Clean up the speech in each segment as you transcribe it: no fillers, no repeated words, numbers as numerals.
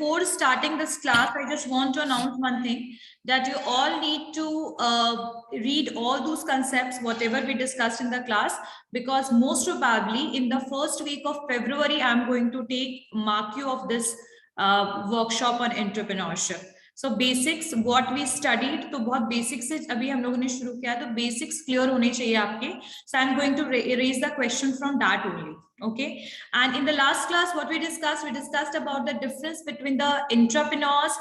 before starting this class, I just want to announce one thing, that you all need to read all those concepts, whatever we discussed in the class, because most probably in the first week of February, I'm going to mark you of this workshop on entrepreneurship. So basics what we studied, तो बहुत basics से अभी हम लोगों ने शुरू किया, तो basics clear होने चाहिए आपके. So I'm going to raise the question from that only. Okay. And in the last class, what we discussed about the difference between the entrepreneurs,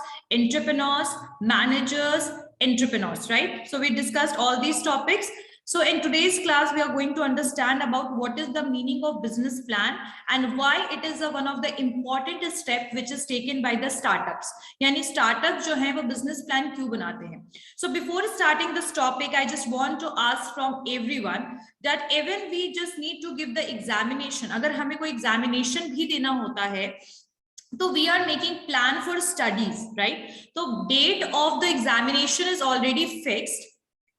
managers, entrepreneurs, right? So we discussed all these topics. So in today's class, we are going to understand about what is the meaning of business plan and why it is one of the important step which is taken by the startups. यानी startup जो है वो business plan क्यों बनाते हैं? So before starting this topic, I just want to ask from everyone that even we just need to give the examination. अगर हमें कोई examination भी देना होता है, तो we are making plan for studies, right? तो date of the examination is already fixed.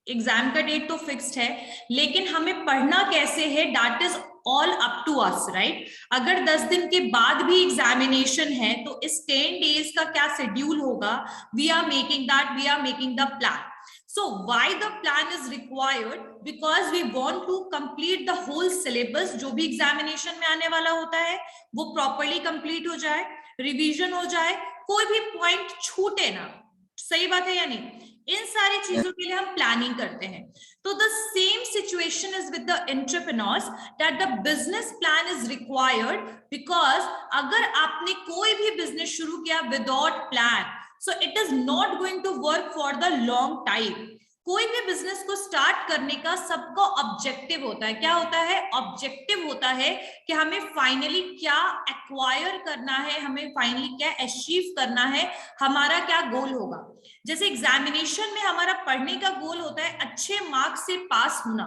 Exam का डेट तो फिक्स्ड है, लेकिन हमें पढ़ना कैसे है, that is all up to us, right? अगर 10 दिन के बाद भी एग्जामिनेशन है तो इस 10 डेज का क्या शेड्यूल होगा, we are making the plan. So why the plan is required? Because we want to complete the whole syllabus. जो भी एग्जामिनेशन में आने वाला होता है वो प्रॉपरली कंप्लीट हो जाए, रिवीजन हो जाए, कोई भी पॉइंट छूटे ना. सही बात है या नहीं? इन सारी चीजों के लिए हम प्लानिंग करते हैं. तो the same situation is with the entrepreneurs, that the business plan is required, because अगर आपने कोई भी बिजनेस शुरू किया without plan, so it is not going to work for the long time. कोई भी बिजनेस को स्टार्ट करने का सबका ऑब्जेक्टिव होता है. क्या होता है? ऑब्जेक्टिव होता है कि हमें फाइनली क्या एक्वायर करना है, हमें फाइनली क्या अचीव करना है, हमारा क्या गोल होगा. जैसे एग्जामिनेशन में हमारा पढ़ने का गोल होता है अच्छे मार्क्स से पास होना.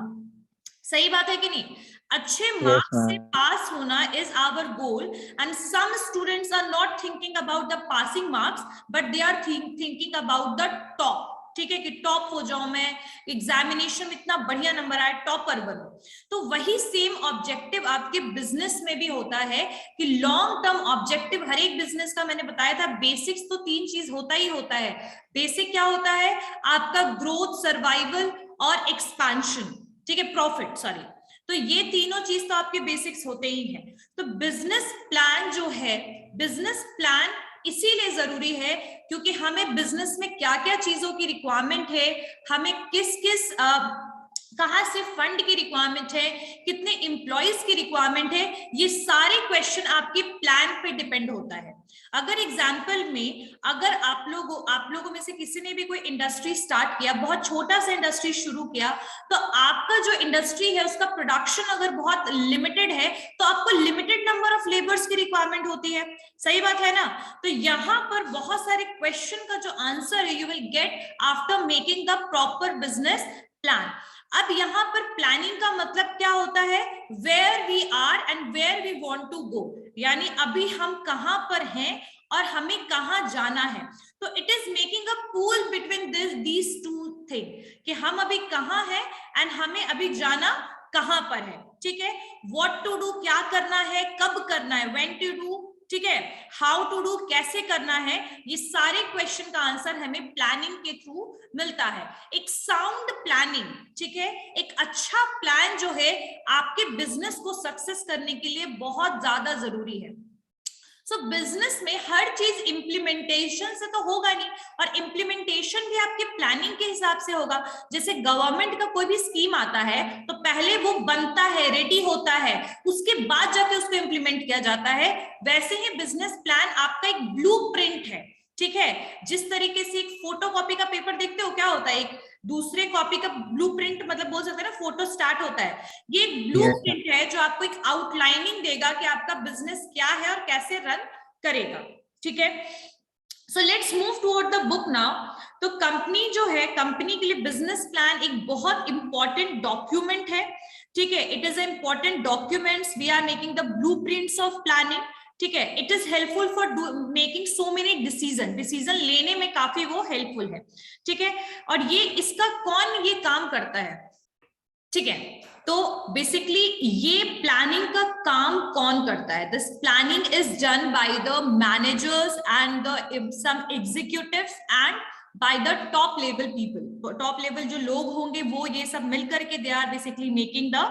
सही बात है कि नहीं? अच्छे मार्क्स से पास होना is our goal, and some students are not thinking about the passing marks, but they are thinking about the top. ठीक है, कि टॉप हो जाऊं मैं, एग्जामिनेशन में इतना बढ़िया नंबर आए, टॉपर बनो. तो वही सेम ऑब्जेक्टिव आपके बिजनेस में भी होता है कि लॉन्ग टर्म ऑब्जेक्टिव हर एक बिजनेस का. मैंने बताया था बेसिक्स तो 3 चीज होता ही होता है. बेसिक क्या होता है? आपका ग्रोथ, सर्वाइवल और एक्सपेंशन. ठीक है, प्रॉफिट, सॉरी. तो ये तीनों चीज तो आपके बेसिक्स होते ही हैं. तो बिजनेस प्लान जो है, बिजनेस प्लान इसीलिए जरूरी है क्योंकि हमें बिजनेस में क्या क्या चीजों की रिक्वायरमेंट है, हमें किस किस कहाँ से फंड की रिक्वायरमेंट है, कितने एम्प्लॉइज की रिक्वायरमेंट है, ये सारे क्वेश्चन आपके प्लान पे डिपेंड होता है. अगर एग्जांपल में, अगर आप लोगों में से किसी ने भी कोई इंडस्ट्री स्टार्ट किया, बहुत छोटा सा इंडस्ट्री शुरू किया, तो आपका जो इंडस्ट्री है उसका प्रोडक्शन अगर बहुत लिमिटेड है तो आपको लिमिटेड नंबर ऑफ लेबर्स की रिक्वायरमेंट होती है. सही बात है ना? तो यहाँ पर बहुत सारे क्वेश्चन का जो आंसर है you will get after making the proper business plan. अब यहाँ पर प्लानिंग का मतलब क्या होता है? Where we are and where we want to go. यानी अभी हम कहाँ पर हैं और हमें कहाँ जाना है. तो it is making a pool between these two thing, कि हम अभी कहाँ हैं एंड हमें अभी जाना कहाँ पर है. ठीक है, व्हाट टू डू, क्या करना है, कब करना है, व्हेन टू डू. ठीक है, हाउ टू डू, कैसे करना है. ये सारे क्वेश्चन का आंसर हमें प्लानिंग के थ्रू मिलता है. एक साउंड प्लानिंग, ठीक है, एक अच्छा प्लान जो है आपके बिजनेस को सक्सेस करने के लिए बहुत ज्यादा जरूरी है. सो बिजनेस में हर चीज इम्प्लीमेंटेशन से तो होगा नहीं, और इम्प्लीमेंटेशन भी आपके प्लानिंग के हिसाब से होगा. जैसे गवर्नमेंट का कोई भी स्कीम आता है तो पहले वो बनता है, रेडी होता है, उसके बाद जाके उसको इम्प्लीमेंट किया जाता है. वैसे ही बिजनेस प्लान आपका एक ब्लूप्रिंट है. ठीक है, जिस तरीके से एक फोटोकॉपी का पेपर देखते हो, क्या होता है, एक दूसरे कॉपी का ब्लूप्रिंट, मतलब बोल सकते हैं ना, फोटो स्टार्ट होता है. ये ब्लूप्रिंट है जो आपको एक आउटलाइनिंग देगा कि आपका बिजनेस क्या है और कैसे रन करेगा. ठीक है, so let's move toward the book now. तो कंपनी जो है, कंपनी के लिए बिजनेस प्लान एक बहुत इंपॉर्टेंट डॉक्यूमेंट है. ठीक है, it is important documents. We are making the blueprints of planning. ठीक है, it is helpful for making so many decision लेने में काफी वो हेल्पफुल है. ठीक है, और ये इसका कौन ये काम करता है? ठीक है, तो बेसिकली ये प्लानिंग का काम कौन करता है? This planning is done by the managers and the some executives and by the top level people. Top level जो लोग होंगे वो ये सब मिल करके they are basically making the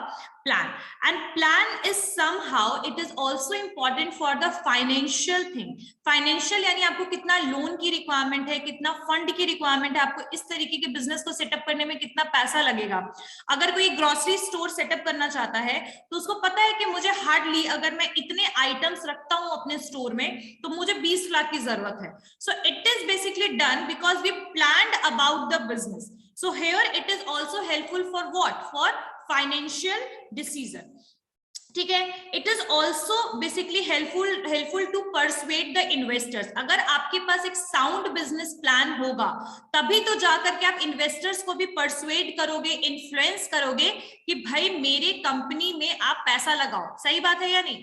plan. And plan is somehow it is also important for the financial thing. Financial यानी आपको कितना लोन की रिक्वायरमेंट है, कितना फंड की रिक्वायरमेंट है, आपको इस तरीके के बिजनेस को सेटअप करने में कितना पैसा लगेगा. अगर कोई ग्रोसरी स्टोर सेटअप करना चाहता है तो उसको पता है कि मुझे हार्डली अगर मैं इतने आइटम्स रखता हूं अपने स्टोर में तो मुझे 20 लाख की जरूरत है. So it is basically done because we planned about the business. So here it is also helpful for what? For financial decision. ठीक है. It is also basically helpful to persuade the investors. अगर आपके पास एक sound business plan होगा तभी तो जाकर के आप investors को भी persuade करोगे, influence करोगे कि भाई मेरे कंपनी में आप पैसा लगाओ. सही बात है या नहीं?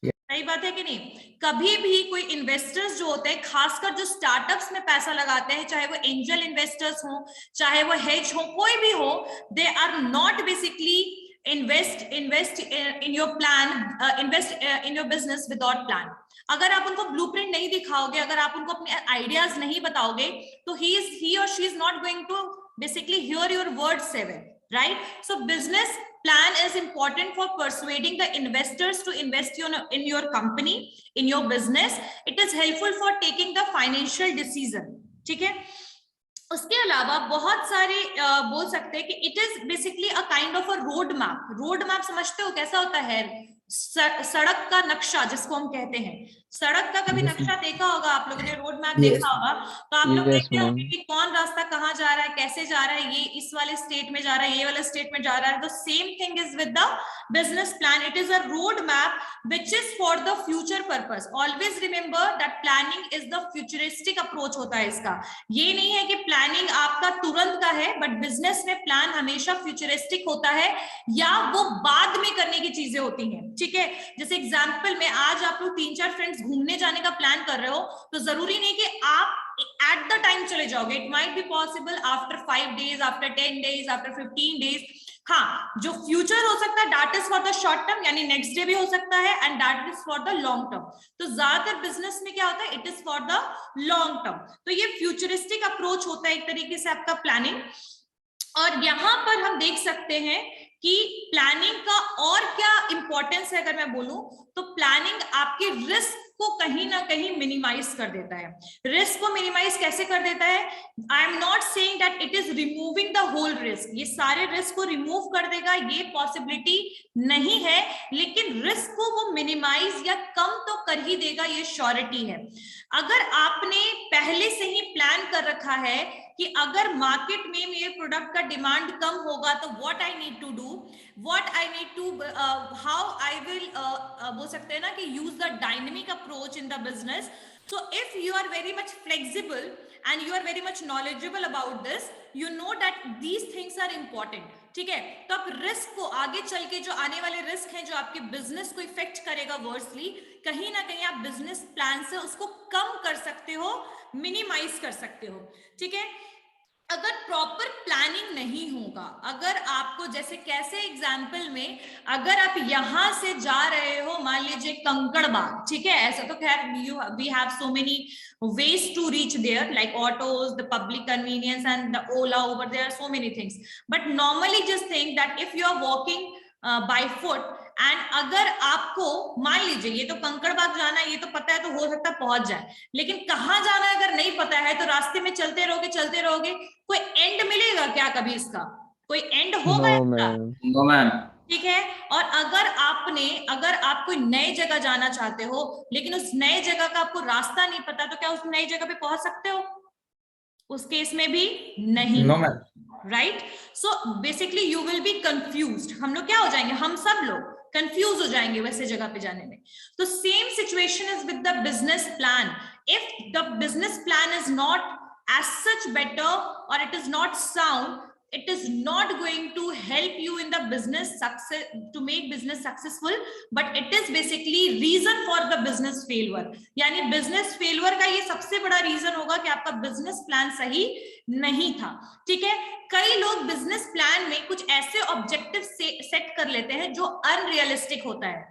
सही बात है कि नहीं? कभी भी कोई इन्वेस्टर्स जो होते हैं, खासकर जो स्टार्टअप्स में पैसा लगाते हैं, चाहे वो एंजल इन्वेस्टर्स हो, चाहे वो हेज हो, कोई भी हो, they are not basically invest in your plan, invest in your business without plan. अगर आप उनको ब्लूप्रिंट नहीं दिखाओगे, अगर आप उनको अपने आइडियाज नहीं बताओगे तो he or she is not going to basically hear your words even, right? So business plan is important for persuading the investors to invest in your company, in your business. It is helpful for taking the financial decision. ठीक है. उसके अलावा बहुत सारे बोल सकते हैं कि it is basically a kind of a road map. Road map समझते हो कैसा होता है? सड़क का नक्शा जिसको हम कहते हैं. सड़क का कभी नक्शा देखा होगा आप लोगों ने, रोड मैप देखा होगा तो आप लोग देखते होंगे कि कौन रास्ता कहाँ जा रहा है, कैसे जा रहा है, ये इस वाले स्टेट में जा रहा है, ये वाले स्टेट में जा रहा है. तो same thing is with the business plan. It is a road map which is for the future purpose. Always remember that planning is the futuristic approach होता है इसका. ये नहीं है कि प्लानिंग आपका तुरंत का है, बट बिजनेस में प्लान हमेशा फ्यूचरिस्टिक होता है या वो बाद में करने की चीजें होती हैं. ठीक है. जैसे एग्जांपल में आज आप लोग 3-4 फ्रेंड्स घूमने जाने का प्लान कर रहे हो तो जरूरी नहीं कि आप एट द टाइम चले जाओगे. It might be possible after 5 days, after 10 days, after 15 days. हाँ, जो फ्यूचर हो सकता है that is for the short term, यानी नेक्स्ट डे भी हो सकता है, and that is for the long term. तो ज्यादातर बिजनेस में क्या होता है? It is for the long term. तो ये फ्यूचरिस्टिक अप्रोच होता है एक तरीके से आपका प्लानिंग. और यहाँ पर हम देख सकते हैं कि प्लानिंग का और क्या इंपॉर्टेंस है. अगर मैं बोलूं तो प्लानिंग आपके रिस्क को कहीं ना कहीं मिनिमाइज कर देता है. रिस्क को मिनिमाइज कैसे कर देता है? I am not saying that it is removing the whole risk. ये सारे रिस्क को रिमूव कर देगा ये पॉसिबिलिटी नहीं है, लेकिन रिस्क को वो मिनिमाइज या कम तो कर ही देगा, ये श्योरिटी है. अगर आपने पहले से ही प्लान कर रखा है कि अगर मार्केट में मेरे प्रोडक्ट का डिमांड कम होगा तो what I need to do, what I need to, how I will, बोल सकते हैं ना कि use the dynamic approach in the business. So if you are very much flexible and you are very much knowledgeable about this, you know that these things are important. ठीक है. तो आप risk को आगे चल के जो आने वाले रिस्क हैं जो आपके बिजनेस को इफेक्ट करेगा वर्सली, कहीं ना कहीं आप बिजनेस प्लान से उसको कम कर सकते हो, मिनिमाइज कर सकते हो. ठीक है. अगर प्रॉपर प्लानिंग नहीं होगा, अगर आपको जैसे कैसे एग्जाम्पल में अगर आप यहां से जा रहे हो मान लीजिए कंकड़बाग, ठीक है, ऐसा तो खैर we have so many ways to reach there like autos, the public convenience and the Ola over there, so many things, but normally just think that if you are walking by foot and अगर आपको मान लीजिए ये तो कंकड़बाग जाना है, ये तो पता है तो हो सकता है पहुंच जाए, लेकिन कहाँ जाना है अगर नहीं पता है तो रास्ते में चलते रहोगे, कोई एंड मिलेगा क्या कभी इसका? कोई एंड होगा इसका? No ma'am. ठीक है. और अगर आप कोई नई जगह जाना चाहते हो लेकिन उस नए जगह का आपको रास्ता नहीं पता तो क्या उस नई जगह पे पहुंच सकते हो? उस केस में भी नहीं. No ma'am. Right. So basically you will be confused. हम लोग क्या हो जाएंगे? हम सब लोग कंफ्यूज हो जाएंगे वैसे जगह पे जाने में. तो same situation is with the business plan. If the business plan is not as such better or it is not sound, it is not going to help you in the business success, to make business successful, but it is basically reason for the business failure. यानी business failure का ये सबसे बड़ा reason होगा कि आपका business plan सही नहीं था. ठीक है, कई लोग business plan में कुछ ऐसे objective set कर लेते हैं जो unrealistic होता है.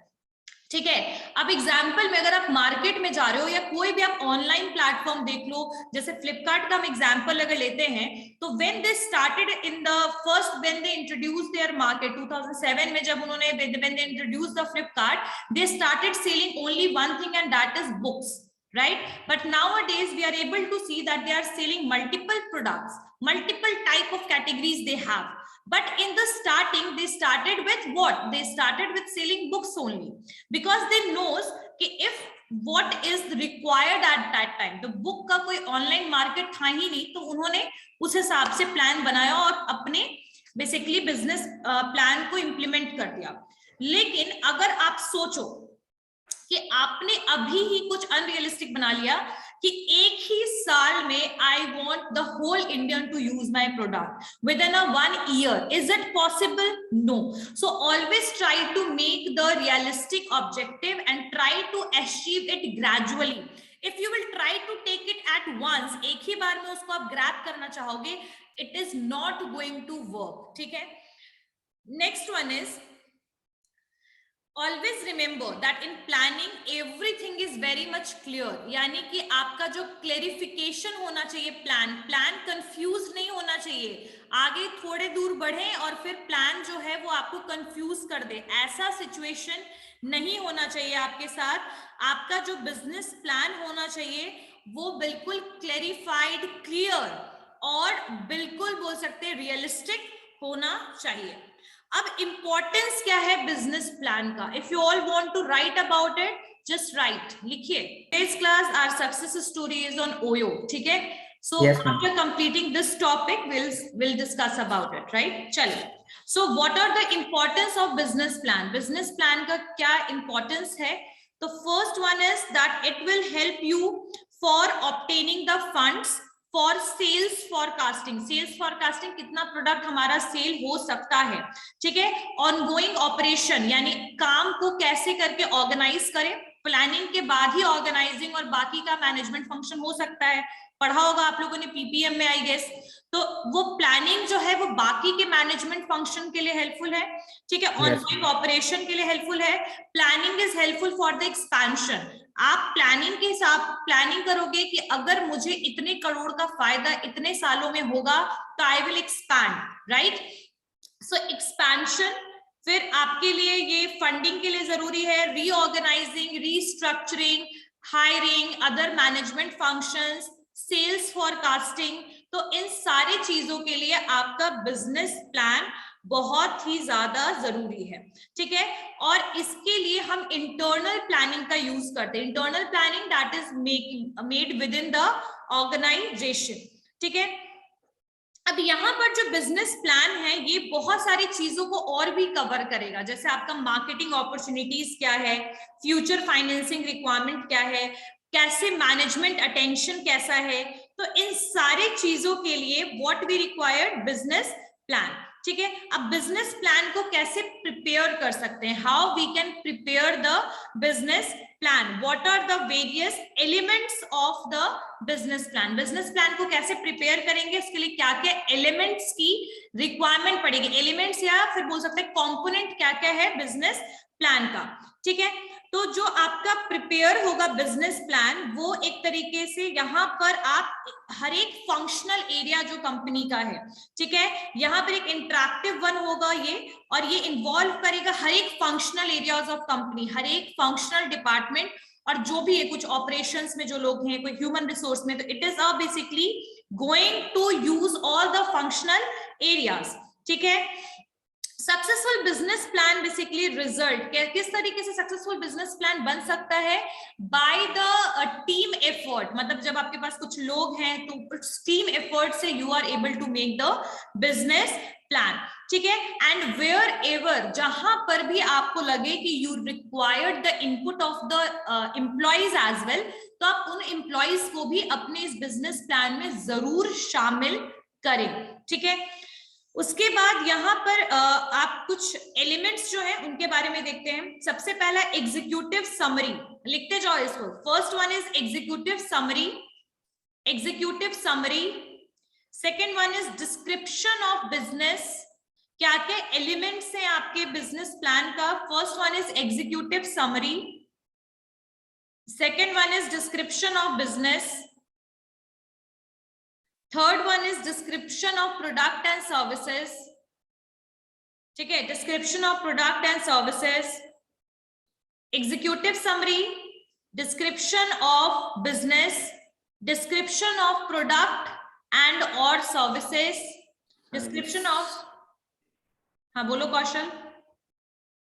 ठीक है, अब एग्जाम्पल में अगर आप मार्केट में जा रहे हो या कोई भी आप ऑनलाइन प्लेटफॉर्म देख लो, जैसे फ्लिपकार्ट का हम एग्जाम्पल अगर लेते हैं, तो when they started in the first, when they introduce their market 2007 में, जब उन्होंने when they introduce the Flipkart, they started selling only one thing and that is books, right? But nowadays we are able to see that they are selling multiple products, multiple type of categories they have. But in the starting, they started with what? They started with selling books only, because they knows कि if what is required at that time, तो book का कोई online market था ही नहीं, तो उन्होंने उस हिसाब से plan बनाया और अपने basically business plan को implement कर दिया. लेकिन अगर आप सोचो कि आपने अभी ही कुछ अनरियलिस्टिक बना लिया कि एक ही साल में I want the whole Indian to use my product within a 1 year, is it possible? No. So always try to make the realistic objective and try to achieve it gradually. If you will try to take it at once, एक ही बार में उसको आप grab करना चाहोगे, it is not going to work. ठीक है, next one is always remember that in planning everything is very much clear. यानी कि आपका जो clarification होना चाहिए, plan confuse नहीं होना चाहिए. आगे थोड़े दूर बढ़े और फिर plan जो है वो आपको confuse कर दे, ऐसा situation नहीं होना चाहिए आपके साथ. आपका जो business plan होना चाहिए वो बिल्कुल clarified, clear और बिल्कुल बोल सकते हैं realistic होना चाहिए. अब इंपॉर्टेंस क्या है बिजनेस प्लान का? If you all want to write about it, just write, लिखिए. This class our success story is on OYO. ठीक है, so after completing this topic will discuss about it, right? चलिए, so what are the importance of business plan? Business plan का क्या importance है? तो first one is that it will help you for obtaining the funds for sales forecasting. Sales forecasting, कितना product हमारा cell हो सकता है. ठीक है, ऑनगोइंग ऑपरेशन, यानी काम को कैसे करके ऑर्गेनाइज करें. प्लानिंग के बाद ही ऑर्गेनाइजिंग और बाकी का मैनेजमेंट फंक्शन हो सकता है. पढ़ा होगा आप लोगों ने पीपीएम में, आई गेस. तो वो प्लानिंग जो है वो बाकी के मैनेजमेंट फंक्शन के लिए हेल्पफुल है. ठीक है, ऑनगोइंग ऑपरेशन के लिए हेल्पफुल है. Planning is helpful for the expansion. आप प्लानिंग के हिसाब प्लानिंग करोगे कि अगर मुझे इतने करोड़ का फायदा इतने सालों में होगा तो I will expand, right? So expansion, फिर आपके लिए ये फंडिंग के लिए जरूरी है. Reorganizing, restructuring, hiring, other management functions, sales forecasting. तो इन सारी चीजों के लिए आपका बिजनेस प्लान बहुत ही ज्यादा जरूरी है. ठीक है, और इसके लिए हम इंटरनल प्लानिंग का यूज करते हैं. Internal planning that is made within the organization. ठीक है, अब यहाँ पर जो बिजनेस प्लान है ये बहुत सारी चीजों को और भी कवर करेगा, जैसे आपका मार्केटिंग अपॉर्चुनिटीज क्या है, फ्यूचर फाइनेंसिंग रिक्वायरमेंट क्या है, कैसे मैनेजमेंट अटेंशन कैसा है. तो इन सारे चीजों के लिए what we required business plan. ठीक है, अब बिजनेस प्लान को कैसे प्रिपेयर कर सकते हैं? How we can prepare the business plan, what are the various elements of the business plan. Business plan को कैसे प्रिपेयर करेंगे, इसके लिए क्या क्या एलिमेंट्स की रिक्वायरमेंट पड़ेगी. एलिमेंट्स या फिर बोल सकते हैं कंपोनेंट क्या क्या है बिजनेस प्लान का. ठीक है, तो जो आपका प्रिपेयर होगा बिजनेस प्लान, वो एक तरीके से यहाँ पर आप हर एक फंक्शनल एरिया जो कंपनी का है, ठीक है, यहाँ पर एक इंटरैक्टिव वन होगा ये, और ये इन्वॉल्व करेगा हर एक फंक्शनल एरियाज ऑफ कंपनी, हर एक फंक्शनल डिपार्टमेंट, और जो भी है कुछ ऑपरेशंस में जो लोग हैं, कोई ह्यूमन रिसोर्स में, तो it is basically going to use all the functional areas. ठीक है, successful business plan basically result किस तरीके से सक्सेसफुल बिजनेस प्लान बन सकता है? By the team effort. मतलब जब आपके पास कुछ लोग हैं तो टीम एफर्ट से you are able to make the business plan. ठीक है, एंड वेयर एवर जहां पर भी आपको लगे कि you required the input of the employees as well, तो आप उन एम्प्लॉइज को भी अपने इस बिजनेस प्लान में जरूर शामिल करें. ठीक है, उसके बाद यहाँ पर आप कुछ एलिमेंट्स जो हैं उनके बारे में देखते हैं। सबसे पहला एग्जीक्यूटिव समरी, लिखते जाओ इसको। First one is executive summary, executive summary. Second one is description of business, क्या क्या एलिमेंट्स हैं आपके बिजनेस प्लान का। First one is executive summary, second one is description of business, third one is description of product and services. ठीक है, description of product and services, executive summary, description of business, description of product and और services, description of, हाँ बोलो कौशल।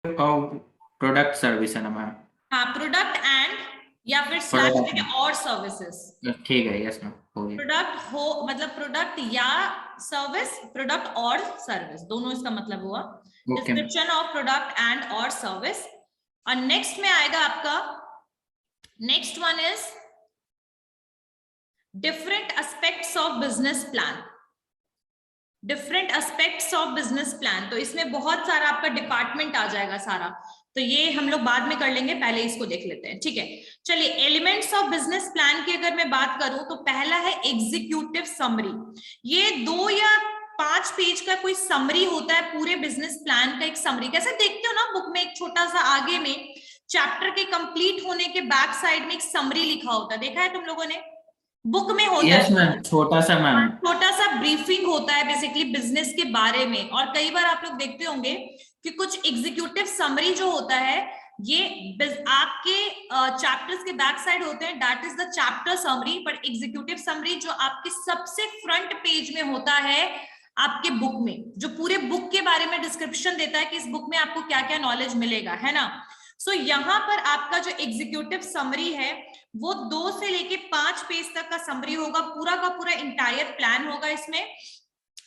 Product service है ना ma'am? हाँ, product and या फिर स्लैश देंगे और सर्विसेज। ठीक है, यस मैम, हो गया। प्रोडक्ट हो मतलब प्रोडक्ट या सर्विस, प्रोडक्ट और सर्विस दोनों इसका मतलब हुआ। डिस्क्रिप्शन ऑफ प्रोडक्ट एंड और सर्विस। और नेक्स्ट में आएगा आपका, next one is different aspects of business plan, different aspects of business plan. तो इसमें बहुत सारा आपका डिपार्टमेंट आ जाएगा सारा, तो ये हम लोग बाद में कर लेंगे, पहले इसको देख लेते हैं। ठीक है, चलिए एलिमेंट्स ऑफ बिजनेस प्लान की अगर मैं बात करूं तो पहला है एग्जीक्यूटिव समरी। ये 2 या 5 पेज का कोई समरी होता है पूरे बिजनेस प्लान का। एक समरी कैसे देखते हो ना बुक में, एक छोटा सा आगे में चैप्टर के कंप्लीट होने के बैक साइड में एक समरी लिखा होता है, देखा है तुम लोगों ने? बुक में होता है मैम, छोटा सा मैम, छोटा सा ब्रीफिंग होता है बेसिकली बिजनेस के बारे में। और कई बार आप लोग देखते होंगे कि कुछ एग्जीक्यूटिव समरी जो होता है ये आपके चैप्टर्स के बैक साइड होते हैं, that is the chapter summary. But executive summary जो आपके सबसे फ्रंट पेज में होता है आपके बुक में, जो पूरे बुक के बारे में डिस्क्रिप्शन देता है कि इस बुक में आपको क्या क्या नॉलेज मिलेगा, है ना। सो यहाँ पर आपका जो एग्जीक्यूटिव समरी है वो 2 से लेके 5 पेज तक का समरी होगा, पूरा का पूरा इंटायर प्लान होगा इसमें।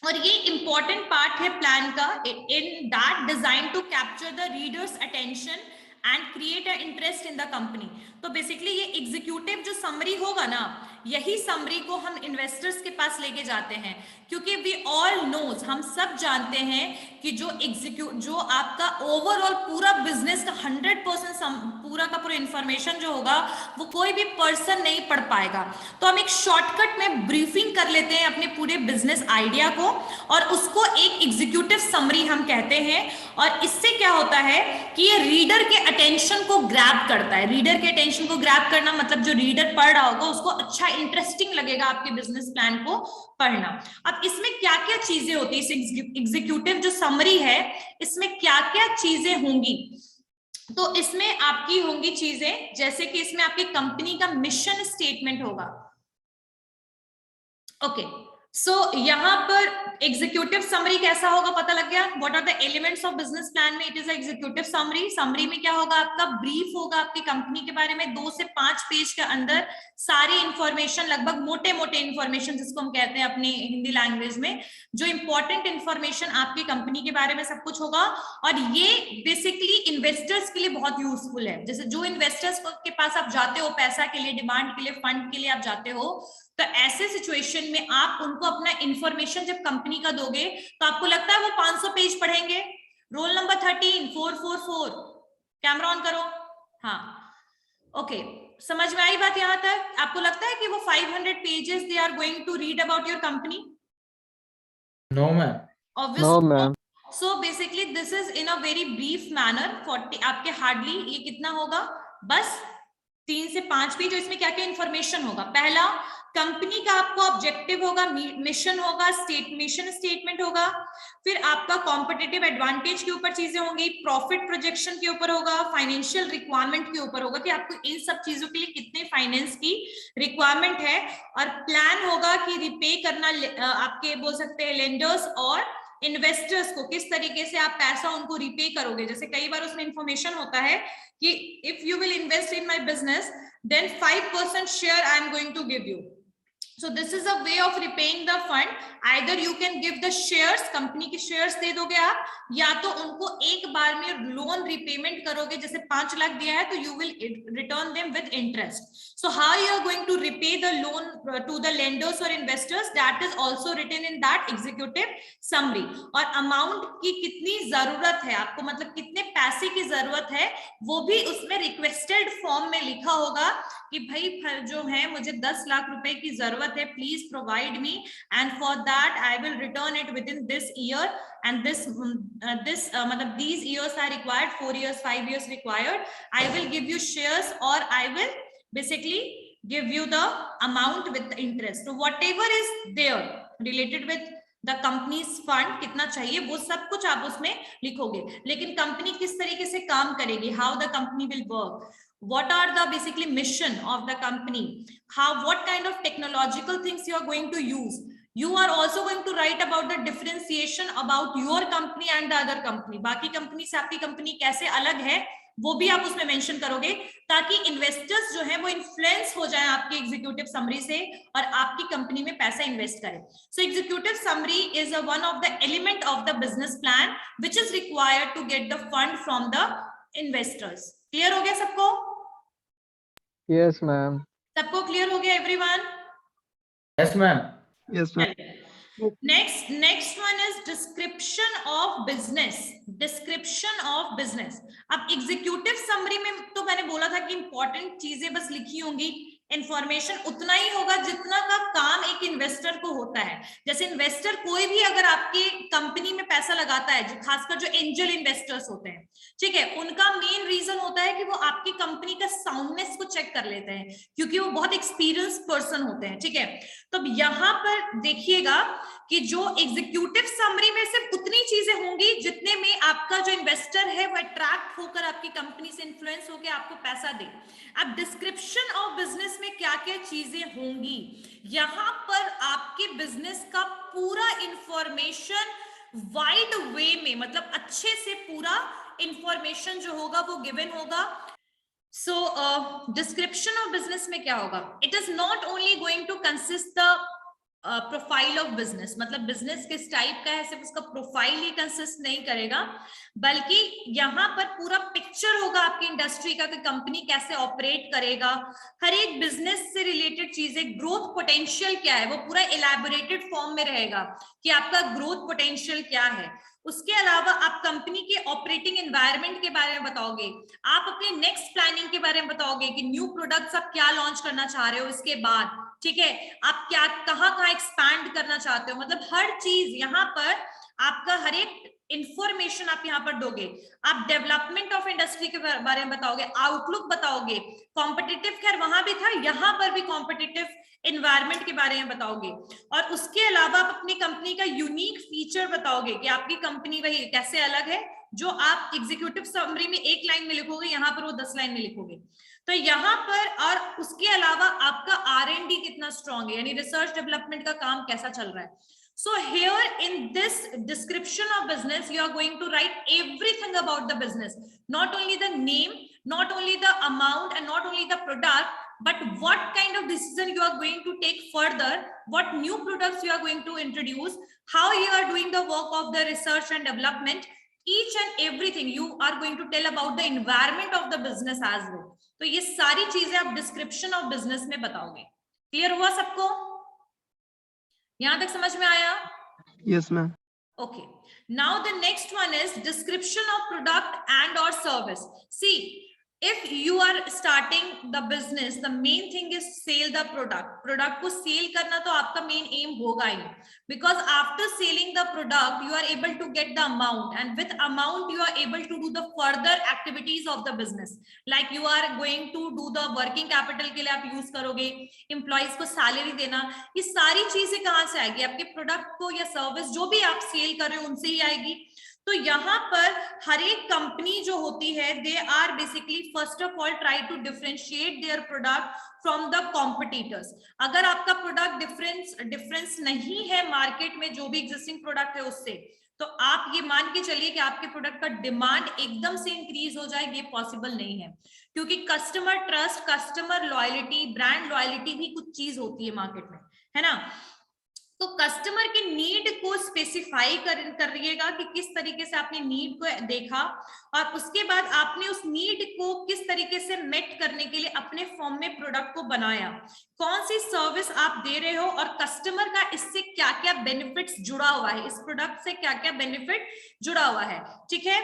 और ये इंपॉर्टेंट पार्ट है प्लान का, in that design to capture the readers attention and create a interest in the company. तो बेसिकली ये एग्जीक्यूटिव जो समरी होगा ना, यही समरी को हम इन्वेस्टर्स के पास लेके जाते हैं, क्योंकि वी ऑल नोज, हम सब जानते हैं कि जो आपका ओवरऑल पूरा बिजनेस का 100% पूरा का पूरा इंफॉर्मेशन जो होगा वो कोई भी पर्सन नहीं पढ़ पाएगा। तो हम एक शॉर्टकट में ब्रीफिंग कर लेते हैं अपने पूरे बिजनेस आइडिया को, और उसको एक एग्जीक्यूटिव समरी हम कहते हैं। और इससे क्या होता है कि ये रीडर के अटेंशन को ग्रैब करता है। रीडर के अटेंशन को ग्रैब करना मतलब जो रीडर पढ़ रहा होगा उसको अच्छा इंटरेस्टिंग लगेगा आपके बिजनेस प्लान को पढ़ना। अब इसमें क्या क्या चीजें होती है, इस एग्जीक्यूटिव जो समरी है इसमें क्या क्या चीजें होंगी। तो इसमें आपकी होंगी चीजें जैसे कि इसमें आपकी कंपनी का मिशन स्टेटमेंट होगा। ओके, सो यहाँ पर एग्जीक्यूटिव समरी कैसा होगा पता लग गया। What are the elements of business plan में, it is executive summary. Summary में क्या होगा, आपका ब्रीफ होगा आपकी कंपनी के बारे में, 2 से 5 पेज के अंदर सारी इंफॉर्मेशन, लगभग मोटे मोटे इंफॉर्मेशन जिसको हम कहते हैं अपनी हिंदी लैंग्वेज में, जो इंपॉर्टेंट इंफॉर्मेशन आपकी कंपनी के बारे में सब कुछ होगा। और ये बेसिकली इन्वेस्टर्स के लिए बहुत यूजफुल है। जैसे जो इन्वेस्टर्स के पास आप जाते हो पैसा के लिए, डिमांड के लिए, फंड के लिए आप जाते हो, तो ऐसे सिचुएशन में आप उनको अपना इंफॉर्मेशन जब कंपनी का दोगे तो आपको लगता है वो 500 पेज पढ़ेंगे। रोल नंबर 13 444, कैमरा ऑन करो। हाँ, ओके, समझ में आई बात यहां तक? आपको लगता है कि वो 500 pages they are going to read about your company? No ma'am, no ma'am. So basically this is in a very brief manner. 40 आपके हार्डली ये कितना होगा, बस 3 से 5 पेज। इसमें क्या क्या इंफॉर्मेशन होगा, पहला कंपनी का आपको ऑब्जेक्टिव होगा, मिशन होगा, मिशन स्टेटमेंट होगा, फिर आपका कॉम्पिटिटिव एडवांटेज के ऊपर चीजें होंगी, प्रॉफिट प्रोजेक्शन के ऊपर होगा, फाइनेंशियल रिक्वायरमेंट के ऊपर होगा कि आपको इन सब चीजों के लिए कितने फाइनेंस की रिक्वायरमेंट है, और प्लान होगा कि रिपे करना आपके बोल सकते हैं लेंडर्स और इन्वेस्टर्स को, किस तरीके से आप पैसा उनको रिपे करोगे। जैसे कई बार उसमें इंफॉर्मेशन होता है कि if you will invest in my business then 5% share I am going to give you. So this is a way of repaying the fund. Either you can give the shares, company के shares दे दोगे आप, या तो उनको एक बार में loan repayment करोगे, जैसे 5 लाख दिया है तो you will return them with interest. So how you are going to repay the loan to the lenders or investors, that is also written in that executive summary. और अमाउंट की कितनी जरूरत है आपको, मतलब कितने पैसे की जरूरत है, वो भी उसमें रिक्वेस्टेड फॉर्म में लिखा होगा कि भाई जो है मुझे 10 लाख रुपए की जरूरत है, please provide me, and for that I will return it with in this year, and this मतलब these years are required, 4 years 5 years required, I will give you shares or I will basically give you the amount with the interest. So whatever is there related with the companies fund कितना चाहिए वो सब कुछ आप उसमें लिखोगे, लेकिन company किस तरीके से काम करेगी, how the company will work, what are the basically mission of the company, how what kind of technological things you are going to use. You are also going to write about the differentiation about your company and the other company. बाकी company से आपकी company कैसे अलग है वो भी आप उसमें मेंशन करोगे, ताकि इन्वेस्टर्स जो है वो इन्फ्लुएंस हो जाए आपके एग्जीक्यूटिव समरी से और आपकी कंपनी में पैसा इन्वेस्ट करें. So executive summary is one of the element of the business plan which is required to get the fund from the investors. Clear हो गया सबको? Yes, ma'am. सबको क्लियर हो गया everyone? Yes, ma'am. Yes, ma'am. next one is description of business. description of business. अब executive summary में तो मैंने बोला था कि इंपॉर्टेंट चीजें बस लिखी होंगी, इंफॉर्मेशन उतना ही होगा जितना का काम एक इन्वेस्टर को होता है. जैसे इन्वेस्टर कोई भी अगर आपके कंपनी में पैसा लगाता है, जो खासकर जो एंजल इन्वेस्टर्स होते हैं, ठीक है, उनका मेन रीजन होता है कि वो आपकी कंपनी का साउंडनेस को चेक कर लेते हैं, क्योंकि वो बहुत एक्सपीरियंस पर्सन होते हैं. ठीक है, तो यहाँ पर देखिएगा कि जो एग्जीक्यूटिव समरी में सिर्फ उतनी चीजें होंगी जितने में आपका जो इन्वेस्टर है वो अट्रैक्ट होकर आपकी कंपनी से इन्फ्लुएंस होकर आपको पैसा दे. अब डिस्क्रिप्शन ऑफ बिजनेस में क्या क्या चीजें होंगी, यहाँ पर आपके बिजनेस का पूरा इंफॉर्मेशन वाइड वे में, मतलब अच्छे से पूरा इंफॉर्मेशन जो होगा वो गिवन होगा. सो डिस्क्रिप्शन ऑफ बिजनेस में क्या होगा, it is not only going to consist the profile of business, मतलब बिजनेस किस टाइप का है सिर्फ उसका प्रोफाइल ही कंसिस्ट नहीं करेगा, बल्कि यहाँ पर पूरा पिक्चर होगा आपकी इंडस्ट्री का कि कंपनी कैसे ऑपरेट करेगा, हर एक बिजनेस से रिलेटेड चीजें, ग्रोथ पोटेंशियल क्या है वो पूरा इलैबोरेटेड फॉर्म में रहेगा कि आपका ग्रोथ पोटेंशियल क्या है. उसके अलावा आप कंपनी के ऑपरेटिंग एनवायरनमेंट के बारे में बताओगे, आप अपने नेक्स्ट प्लानिंग के बारे में बताओगे कि न्यू प्रोडक्ट्स आप क्या लॉन्च करना चाह रहे हो इसके बाद, ठीक है, आप क्या कहाँ एक्सपैंड करना चाहते हो, मतलब हर चीज यहाँ पर आपका हर एक इंफॉर्मेशन आप यहाँ पर दोगे. आप डेवलपमेंट ऑफ इंडस्ट्री के बारे में बताओगे, आउटलुक बताओगे, कॉम्पिटिटिव, खैर वहां भी था, यहाँ पर भी कॉम्पिटिटिव एनवायरनमेंट के बारे में बताओगे, और उसके अलावा आप अपनी कंपनी का यूनिक फीचर बताओगे कि आपकी कंपनी वही कैसे अलग है, जो आप एग्जीक्यूटिव समरी में 1 लाइन में लिखोगे यहाँ पर वो 10 लाइन में लिखोगे. तो यहाँ पर, और उसके अलावा आपका R&D कितना स्ट्रॉन्ग है, यानी रिसर्च डेवलपमेंट का काम कैसा चल रहा है. So here in this description of business, you are going to write everything about the business, not only the name, not only the amount, and not only the product, but what kind of decision you are going to take further, what new products you are going to introduce, how you are doing the work of the research and development, each and everything you are going to tell about the environment of the business as well. तो ये सारी चीजें आप description of business में बताओगे. Clear हुआ सबको? यहां तक समझ में आया? Yes, ma'am. Okay. Now the next one is description of product and or service. See, if you are starting the business, the main thing is sell the product. Product को sell करना तो आपका main aim होगा ही, because after selling the product you are able to get the amount, and with amount you are able to do the further activities of the business, like you are going to do the working capital के लिए आप use करोगे, employees को salary देना, ये सारी चीजें कहाँ से आएगी, आपके product को या service जो भी आप sell कर रहे हो उनसे ही आएगी. तो यहाँ पर हर एक कंपनी जो होती है, they are basically first of all try to differentiate their product from the competitors. अगर आपका प्रोडक्ट डिफरेंस नहीं है मार्केट में जो भी एग्जिस्टिंग प्रोडक्ट है उससे, तो तो आप ये मान के चलिए कि आपके प्रोडक्ट का डिमांड एकदम से इंक्रीज हो जाए, ये पॉसिबल नहीं है, क्योंकि customer trust, customer loyalty, brand loyalty भी कुछ चीज होती है मार्केट में, है ना। तो कस्टमर के नीड को स्पेसिफाई करिएगा कि किस तरीके से आपने नीड को देखा और उसके बाद आपने उस नीड को किस तरीके से मेट करने के लिए अपने फॉर्म में प्रोडक्ट को बनाया, कौन सी सर्विस आप दे रहे हो और कस्टमर का इससे क्या क्या बेनिफिट्स जुड़ा हुआ है, इस प्रोडक्ट से क्या क्या बेनिफिट जुड़ा हुआ है, ठीक है।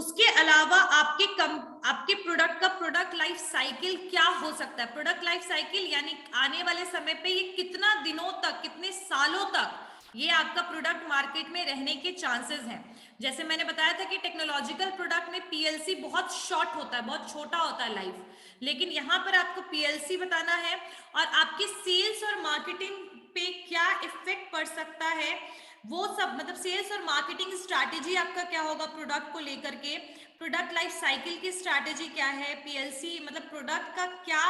उसके अलावा आपके प्रोडक्ट का प्रोडक्ट लाइफ साइकिल क्या हो सकता है, प्रोडक्ट लाइफ साइकिल यानी आने वाले समय पे ये कितना दिनों तक, कितने सालों तक ये आपका प्रोडक्ट मार्केट में रहने के चांसेस हैं। जैसे मैंने बताया था कि टेक्नोलॉजिकल प्रोडक्ट में पीएलसी बहुत शॉर्ट होता है, बहुत छोटा होता है लाइफ, लेकिन यहाँ पर आपको पीएलसी बताना है और आपके सेल्स और मार्केटिंग पे क्या इफेक्ट पड़ सकता है वो सब, मतलब सेल्स और मार्केटिंग स्ट्रैटेजी आपका क्या होगा प्रोडक्ट को लेकर के, प्रोडक्ट लाइफ साइकिल की स्ट्रैटेजी क्या है, पीएलसी मतलब प्रोडक्ट का क्या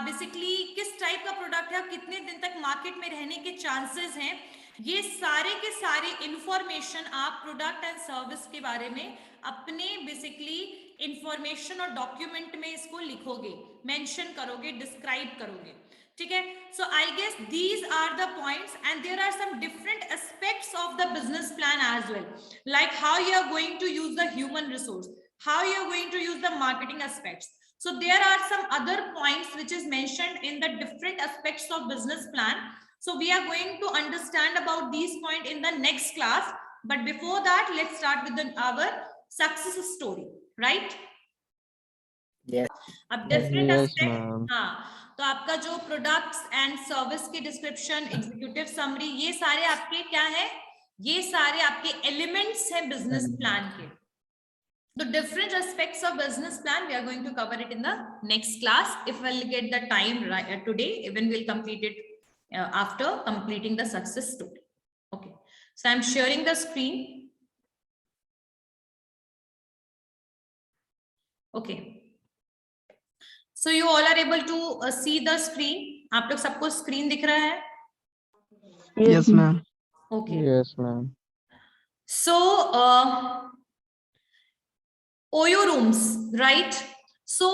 बेसिकली किस टाइप का प्रोडक्ट है, कितने दिन तक मार्केट में रहने के चांसेस हैं, ये सारे के सारे इंफॉर्मेशन आप प्रोडक्ट एंड सर्विस के बारे में अपने बेसिकली इंफॉर्मेशन और डॉक्यूमेंट में इसको लिखोगे, मेंशन करोगे, डिस्क्राइब करोगे, ठीक है। So I guess these are the points and there are some different aspects of the business plan as well, like how you are going to use the human resource, how you are going to use the marketing aspects. So there are some other points which is mentioned in the different aspects of business plan. So we are going to understand about these points in the next class. But before that, let's start with our success story, right? Yes. अब different Yes, aspect, ma'am. हाँ, तो आपका जो products and service की description, executive summary, ये सारे आपके क्या है, ये सारे आपके एलिमेंट्स हैं बिजनेस प्लान के। The different aspects of business plan, we are going to cover it in the next class if we'll get the time right today, even we'll complete it after completing the success story. Okay, so I'm sharing the screen. Okay, so you all are able to see the screen. आप लोग सबको screen दिख रहा है? Yes, ma'am. Okay. Yes, ma'am. So OYO rooms, right? So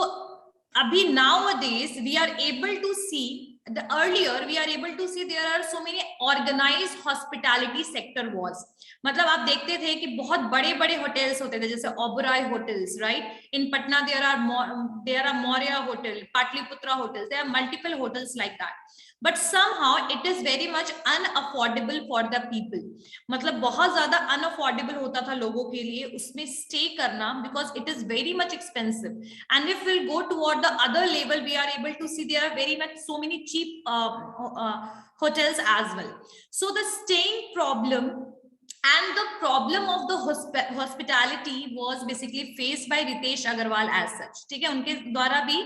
abhi nowadays we are able to see, the earlier we are able to see there are so many organized hospitality sector was, मतलब आप देखते थे कि बहुत बड़े बड़े hotels होते थे, जैसे Oberoi hotels, right, in Patna there are Maurya hotel, Patliputra hotels, there are multiple hotels like that, but somehow it is very much unaffordable for the people, मतलब बहुत ज्यादा unaffordable होता था लोगों के लिए उसमें stay करना, because it is very much expensive. And if we'll go toward the other level, we are able to see there are very much so many cheap hotels as well. So the staying problem and the problem of the hospitality was basically faced by Ritesh Agarwal as such, ठीक है, उनके द्वारा भी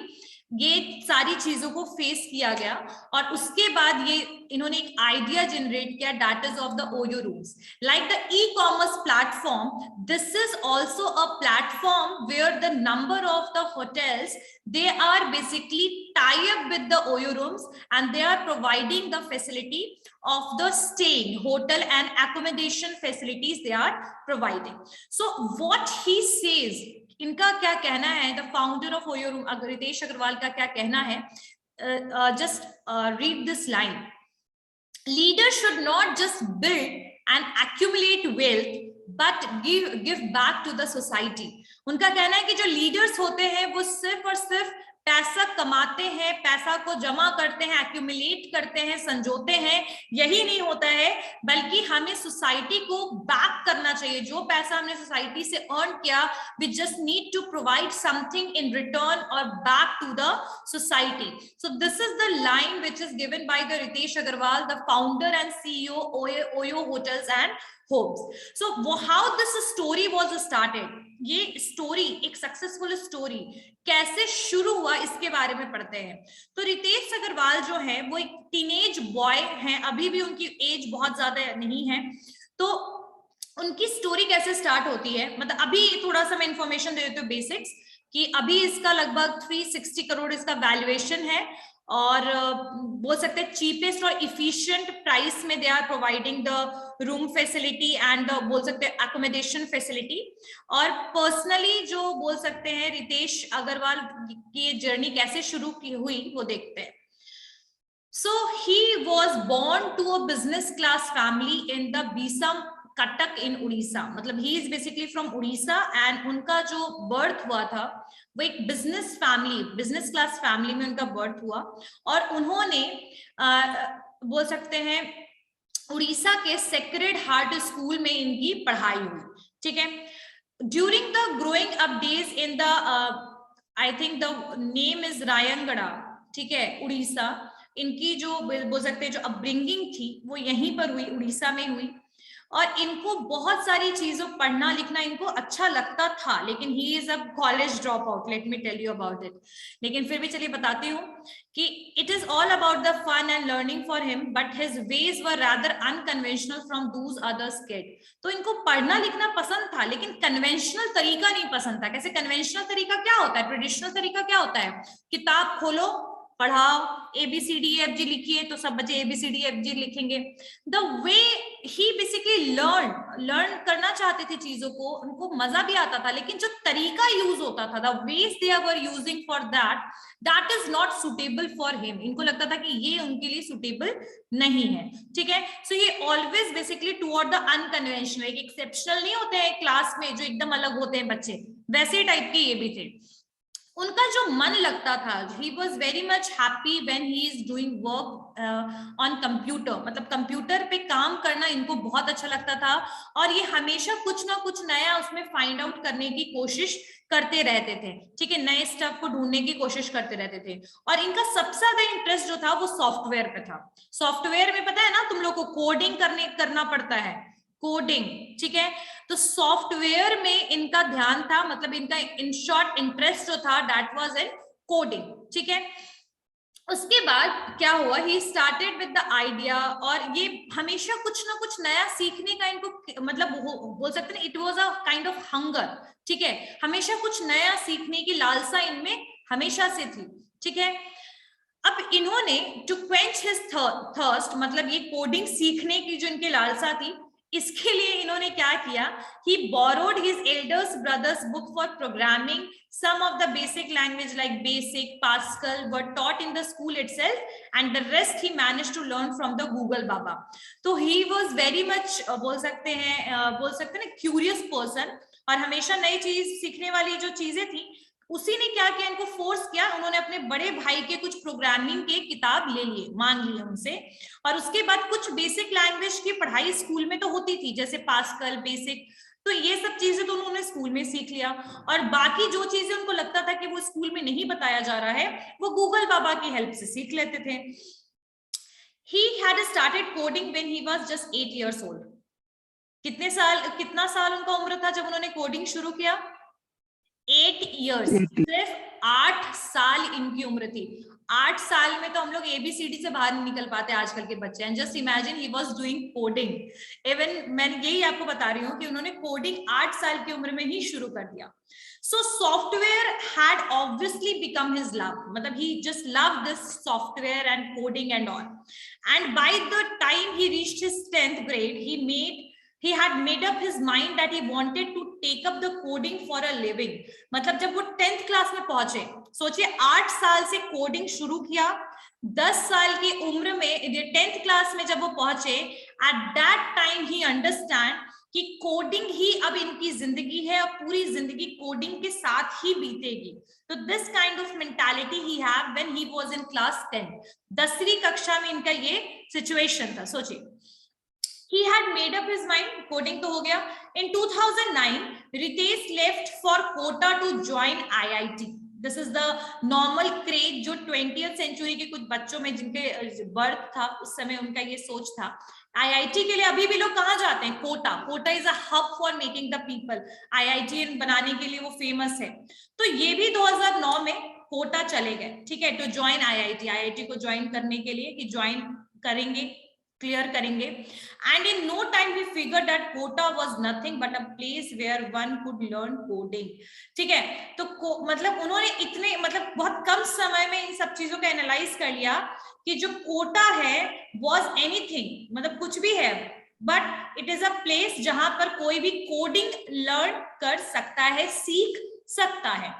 ये सारी चीजों को face किया गया और उसके बाद ये इन्होंने एक आइडिया जनरेट किया, that is of the OYO rooms, like the e-commerce platform, this is also a platform where the number of the hotels, they are basically tie up with the OYO rooms and they are providing the facility of the staying hotel and accommodation facilities they are providing. So what he says, इनका क्या कहना है, the founder of OYO room Ritesh Agarwal का क्या कहना है, just read this line, leader should not just build and accumulate wealth but give back to the society. उनका कहना है कि जो लीडर्स होते हैं वो सिर्फ और सिर्फ पैसा कमाते हैं, पैसा को जमा करते हैं, एक्यूमुलेट करते हैं, संजोते हैं, यही नहीं होता है, बल्कि हमें सोसाइटी को बैक करना चाहिए। जो पैसा हमने सोसाइटी से अर्न किया, we just need to provide something in return और back to the society. So this is the line which is given by the Ritesh Agarwal, the founder and CEO OYO hotels and homes. So how this story was started, ये story एक successful story कैसे शुरू हुआ इसके बारे में पढ़ते हैं। तो रितेश अग्रवाल जो है वो एक टीनेज बॉय हैं, अभी भी उनकी एज बहुत ज्यादा नहीं है। तो उनकी स्टोरी कैसे स्टार्ट होती है, मतलब अभी थोड़ा सा मैं इंफॉर्मेशन दे देती हूँ बेसिक्स, कि अभी इसका लगभग 360 करोड़ इसका वैल्यूएशन है और बोल सकते हैं चीपेस्ट और इफिशिएंट प्राइस में they are providing the room facility and बोल सकते हैं अकोमोडेशन फैसिलिटी। और पर्सनली जो बोल सकते हैं रितेश अग्रवाल की जर्नी कैसे शुरू की हुई वो देखते हैं। So he was born to a business class family in the Bisam Cuttack in Odisha. मतलब he is basically from Odisha and उनका जो birth हुआ था वो एक business family, business class family में उनका birth हुआ और उन्होंने बोल सकते हैं उड़ीसा के सेक्रेड हार्ट स्कूल में इनकी पढ़ाई हुई, ठीक है। During the growing up days in the I think the name is Rayagada, ठीक है, उड़ीसा। इनकी जो बोल सकते हैं जो अपब्रिंगिंग थी वो यहीं पर हुई, उड़ीसा में हुई। और इनको बहुत सारी चीजों पढ़ना लिखना इनको अच्छा लगता था, लेकिन he is a college drop out, let me tell you about it. लेकिन फिर भी चलिए बताती हूँ कि it is all about the fun and learning for him, but his ways were rather unconventional from those others kid. तो इनको पढ़ना लिखना पसंद था लेकिन कन्वेंशनल तरीका नहीं पसंद था। कैसे कन्वेंशनल तरीका क्या होता है, ट्रेडिशनल तरीका क्या होता है, किताब खोलो पढ़ाओ, ABCDEFG लिखिए तो सब बच्चे ABCDEFG लिखेंगे। The way he basically learn करना चाहते थे चीजों को, उनको मजा भी आता था, लेकिन जो तरीका यूज होता था, the ways they were using for that is not suitable for him. इनको लगता था कि ये उनके लिए सुटेबल नहीं है, ठीक है। सो ये always basically toward the unconventional, एक एक्सेप्शनल नहीं होते हैं क्लास में जो एकदम अलग होते हैं बच्चे, वैसे टाइप के ये भी थे। उनका जो मन लगता था, he was very much happy when he is doing work on computer, मतलब कंप्यूटर पे काम करना इनको बहुत अच्छा लगता था और ये हमेशा कुछ ना कुछ नया उसमें फाइंड आउट करने की कोशिश करते रहते थे, ठीक है, नए स्टफ को ढूंढने की कोशिश करते रहते थे। और इनका सबसे ज्यादा इंटरेस्ट जो था वो सॉफ्टवेयर पे था। सॉफ्टवेयर में पता है ना तुम लोग को कोडिंग करना पड़ता है, कोडिंग, ठीक है। तो सॉफ्टवेयर में इनका ध्यान था, मतलब इनका इन शॉर्ट इंटरेस्ट जो था दैट वाज इन कोडिंग, ठीक है। उसके बाद क्या हुआ, he started with the idea, और ये हमेशा कुछ ना कुछ नया सीखने का इनको मतलब बोल सकते हैं it was a kind of hunger, ठीक है, हमेशा कुछ नया सीखने की लालसा इनमें हमेशा से थी, ठीक है। अब इन्होंने टू क्वेंच हिज थर्स्ट, मतलब ये कोडिंग सीखने की जो इनकी लालसा थी, इसके लिए इन्होंने क्या किया, he borrowed his eldest brother's book for programming. Some of the basic language like BASIC, Pascal were taught in the school itself, and the rest he managed to learn from the Google Baba. तो he was very much बोल सकते हैं ना curious person, और हमेशा नई चीज सीखने वाली जो चीजें थी उसी ने क्या किया, इनको फोर्स किया, उन्होंने अपने बड़े भाई के कुछ प्रोग्रामिंग के किताब ले लिए, मांग लिए उनसे। और उसके बाद कुछ बेसिक लैंग्वेज की पढ़ाई स्कूल में तो होती थी, जैसे पास्कल, बेसिक, तो ये सब चीजें तो उन्होंने स्कूल में सीख लिया। और बाकी जो चीजें उनको लगता था कि वो स्कूल में नहीं बताया जा रहा है, वो गूगल बाबा की हेल्प से सीख लेते थे। He had started coding when he was just 8 years old. कितना साल उनका उम्र था जब उन्होंने कोडिंग शुरू किया? 8 years, सिर्फ 8 साल इनकी उम्र थी। 8 साल में तो हम लोग ABCD से बाहर नहीं निकल पाते आजकल के बच्चे। And just imagine he was doing coding. Even मैं यही आपको बता रही हूँ कि उन्होंने कोडिंग 8 साल की उम्र में ही शुरू कर दिया। So software had obviously become his love, मतलब he just love this software and coding and all. And by the time he reached his 10th grade, he had made up his mind that he wanted to take up the coding for a living. मतलब जब वो 10th class में पहुंचे, सोचिए 8 साल से coding शुरू किया, 10 साल की उम्र में 10th क्लास में जब वो पहुंचे, at that time he understand कि कोडिंग ही अब इनकी जिंदगी है और पूरी जिंदगी कोडिंग के साथ ही बीतेगी। तो this kind of mentality he have when he was in class 10, 10वीं कक्षा में इनका ये सिचुएशन था। सोचिए, he had made up his mind, coding तो हो गया। In 2009, Ritesh left for Kota to join IIT. This is the normal craze जो 20th century के कुछ बच्चों में जिनके बर्थ था उस समय उनका ये सोच था। IIT के लिए अभी भी लोग कहाँ जाते हैं? Kota. Kota is a hub for making the people. IIT बनाने के लिए वो फेमस है। तो ये भी 2009 में कोटा चले गए, ठीक है, टू ज्वाइन IIT। IIT को ज्वाइन करने के लिए कि ज्वाइन करेंगे क्लियर करेंगे। And in no time we figure that Kota was nothing but a place where one could learn coding. ठीक है, तो मतलब उन्होंने इतने मतलब बहुत कम समय में इन सब चीजों का एनालाइज कर लिया कि जो कोटा है वाज एनीथिंग, मतलब कुछ भी है, but it is a place जहां पर कोई भी कोडिंग लर्न कर सकता है, सीख सकता है।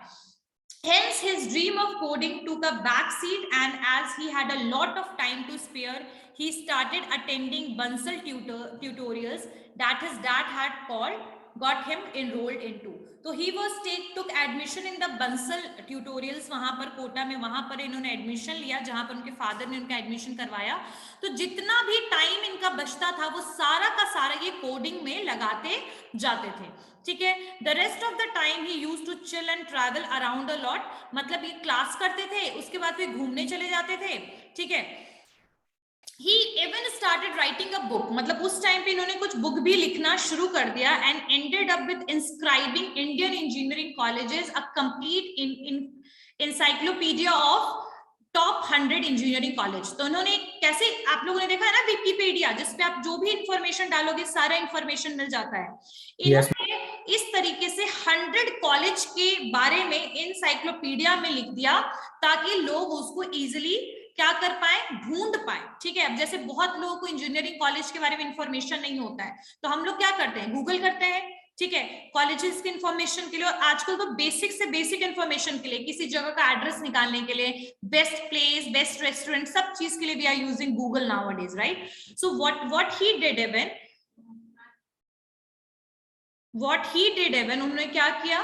Hence, his dream of coding took a backseat, and as he had a lot of time to spare, he started attending Bansal tutorials that his dad had got him enrolled into. तो he was took admission in the Bansal tutorials, वहां पर कोटा में, वहां पर इन्होंने admission लिया जहां पर उनके फादर ने उनका एडमिशन करवाया। तो जितना भी टाइम इनका बचता था वो सारा का सारा ये कोडिंग में लगाते जाते थे। ठीक है, the rest of the time he used to chill and travel around a lot, मतलब ये क्लास करते थे, उसके बाद फिर घूमने चले जाते थे। ठीक है, he even started writing a book, मतलब उस टाइम पे इन्होंने कुछ बुक भी लिखना शुरू कर दिया, and ended up with inscribing Indian engineering colleges, a complete encyclopedia of top 100 engineering college. तो उन्होंने कैसे, आप लोगों ने देखा है ना विकिपीडिया, जिसपे आप जो भी इंफॉर्मेशन डालोगे सारा इंफॉर्मेशन मिल जाता है। इन्होंने इस तरीके से 100 कॉलेज के बारे में एनसाइक्लोपीडिया में लिख दिया ताकि लोग उसको इजिली क्या कर पाए, ढूंढ पाए। ठीक है, अब जैसे बहुत लोगों को इंजीनियरिंग कॉलेज के बारे में इंफॉर्मेशन नहीं होता है, तो हम लोग क्या करते हैं, गूगल करते हैं। ठीक है, कॉलेजेस की इंफॉर्मेशन के लिए, और आजकल तो बेसिक से बेसिक इंफॉर्मेशन के लिए, किसी जगह का एड्रेस निकालने के लिए, बेस्ट प्लेस, बेस्ट रेस्टोरेंट, सब चीज के लिए we are using Google nowadays, right. So what he did even उन्होंने क्या किया